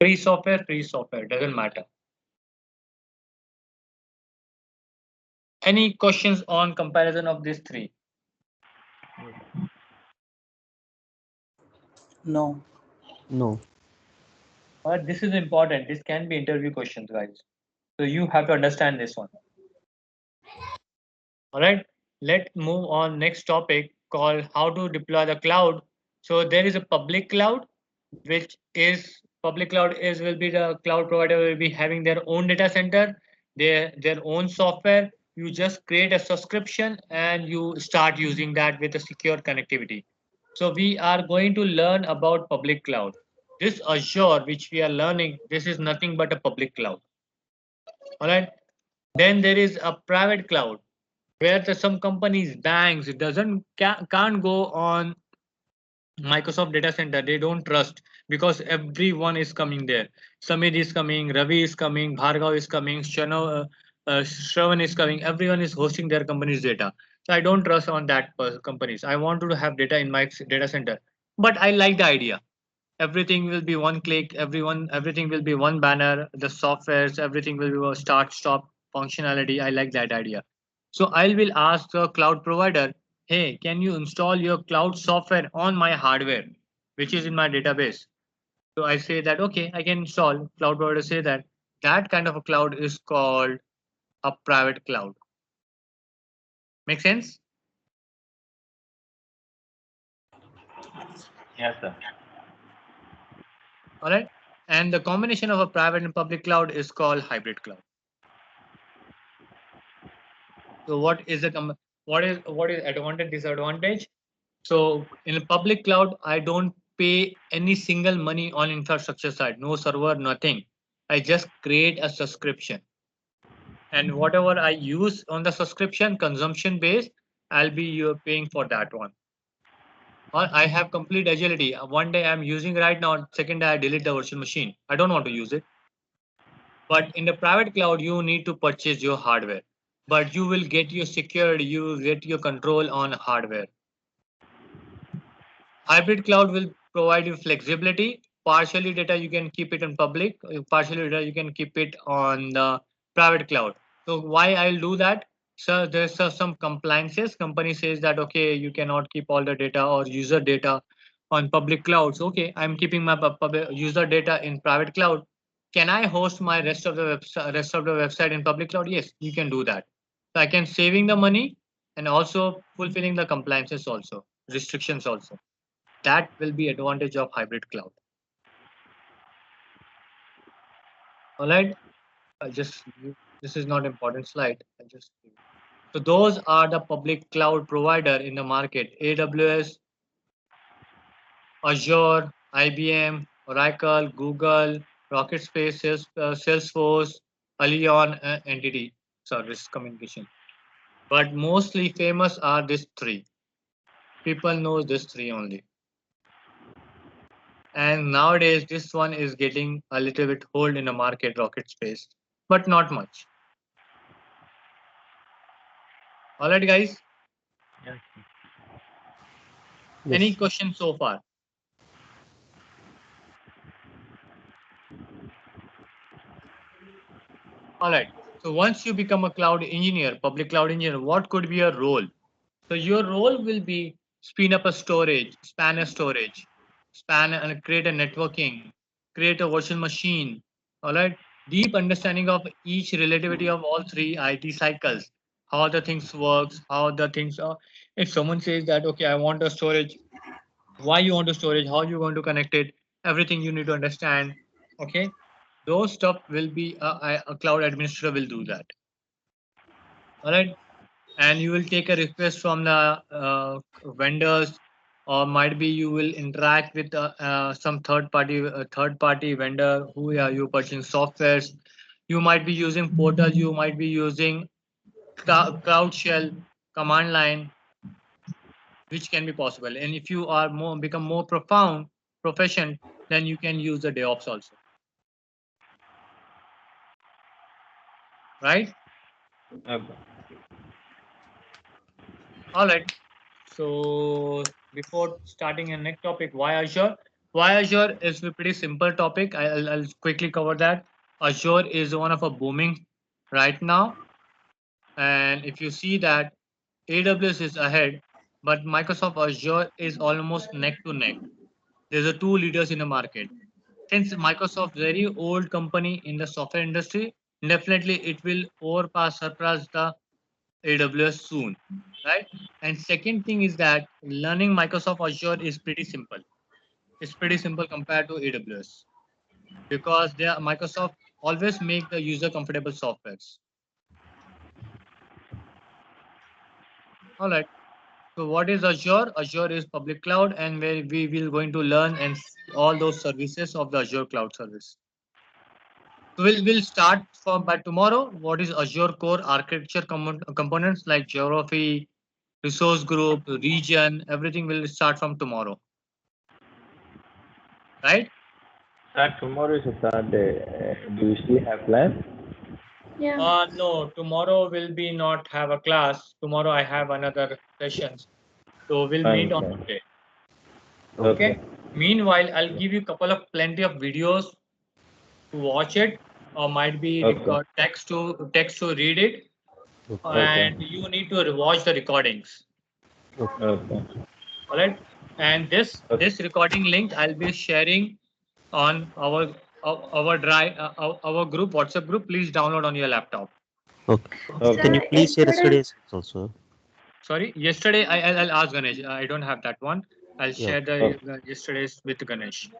Free software, doesn't matter. Any questions on comparison of these three? No. But this is important. This can be interview questions, guys. So you have to understand this one. All right. Let's move on next topic called how to deploy the cloud. So there is a public cloud, which is public cloud is will be the cloud provider will be having their own data center, their own software. You just create a subscription and you start using that with a secure connectivity. So we are going to learn about public cloud. This Azure, which we are learning, this is nothing but a public cloud. All right. Then there is a private cloud where some companies, banks, it can't go on Microsoft data center. They don't trust because everyone is coming there. Samir is coming, Ravi is coming, Bhargav is coming, Shravan is coming. Everyone is hosting their company's data. So I don't trust on that companies. I want to have data in my data center, but I like the idea. Everything will be one click. Everything will be one banner. The softwares, everything will be start, stop, functionality. I like that idea. So I will ask the cloud provider, hey, can you install your cloud software on my hardware, which is in my database? So I say that, okay, I can install. Cloud provider say that that kind of a cloud is called a private cloud. Make sense? Yes, sir. All right. And the combination of a private and public cloud is called hybrid cloud. So what is the what is advantage, disadvantage? So in a public cloud, I don't pay any single money on infrastructure side, no server, nothing. I just create a subscription. And whatever I use on the subscription, consumption based, I'll be paying for that one. Or I have complete agility. One day I'm using right now, second day I delete the virtual machine. I don't want to use it. But in the private cloud, you need to purchase your hardware. But you will get your security, you will get your control on hardware. Hybrid cloud will provide you flexibility. Partially data you can keep it in public, partially data you can keep it on the private cloud. So why I'll do that? So there's some compliances. Company says that, okay, you cannot keep all the data or user data on public clouds. Okay, I'm keeping my user data in private cloud. Can I host my rest of the website in public cloud? Yes, you can do that. So I can saving the money and also fulfilling the compliances also, restrictions also. That will be advantage of hybrid cloud. All right. This is not important slide. So those are the public cloud provider in the market: AWS, Azure, IBM, Oracle, Google, Rocket Space, Salesforce, Allion, Entity Service Communication. But mostly famous are these three. People know these three only. And nowadays, this one is getting a little bit hold in the market, Rocket Space, but not much. All right, guys. Yes. Any questions so far? All right. So once you become a cloud engineer, public cloud engineer, what could be your role? So your role will be spin up a storage, span a storage, span and create a networking, create a virtual machine. All right. Deep understanding of each relativity of all three IT cycles, how the things works, how the things are. If someone says that, okay, I want a storage, why you want a storage, how you want to connect it, everything you need to understand. Okay. Those stuff will be a cloud administrator will do that. All right. And you will take a request from the vendors, or might be you will interact with some third party vendor who are you purchasing softwares. You might be using portal, you might be using cloud shell, command line, which can be possible. And if you are become more proficient, then you can use the DevOps also, right? Okay. All right. So before starting a next topic, why Azure? Why Azure is a pretty simple topic. I'll quickly cover that. Azure is one of a booming right now. And if you see that AWS is ahead, but Microsoft Azure is almost neck to neck. There's a two leaders in the market. Since Microsoft very old company in the software industry, definitely it will surpass the AWS soon, right? And second thing is that learning Microsoft Azure is pretty simple. It's pretty simple compared to AWS because Microsoft always make the user comfortable softwares. All right. So what is Azure? Azure is public cloud, and where we will going to learn and see all those services of the Azure cloud service. So we'll start from by tomorrow. What is Azure core architecture components like geography, resource group, region, everything will start from tomorrow, right? Sir, tomorrow is a Saturday. Do you still have class? Yeah. No, tomorrow will be not have a class. Tomorrow I have another sessions. So we'll meet on Fine. Monday. Okay. Okay. Meanwhile, I'll give you a couple of plenty of videos to watch it. or might be Okay. text to read it, and you need to watch the recordings. Okay. All right, and this recording link I'll be sharing on our drive, our group, WhatsApp group. Please download on your laptop. Okay. Can you please share yesterday's also? Sorry, yesterday I'll ask Ganesh. I don't have that one. I'll Yeah. share the yesterday's with Ganesh.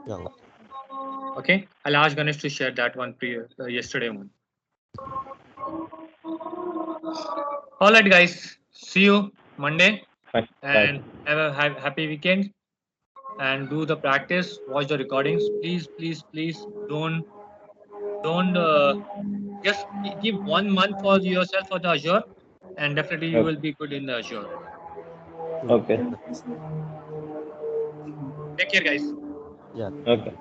Yeah. Okay, I'll ask Ganesh to share that one yesterday one. All right, guys. See you Monday, Fine. and have a happy weekend. And do the practice. Watch the recordings. Please don't just give 1 month for yourself for the Azure, and definitely you will be good in the Azure. Okay. Take care, guys. Yeah. Okay.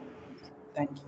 Thank you.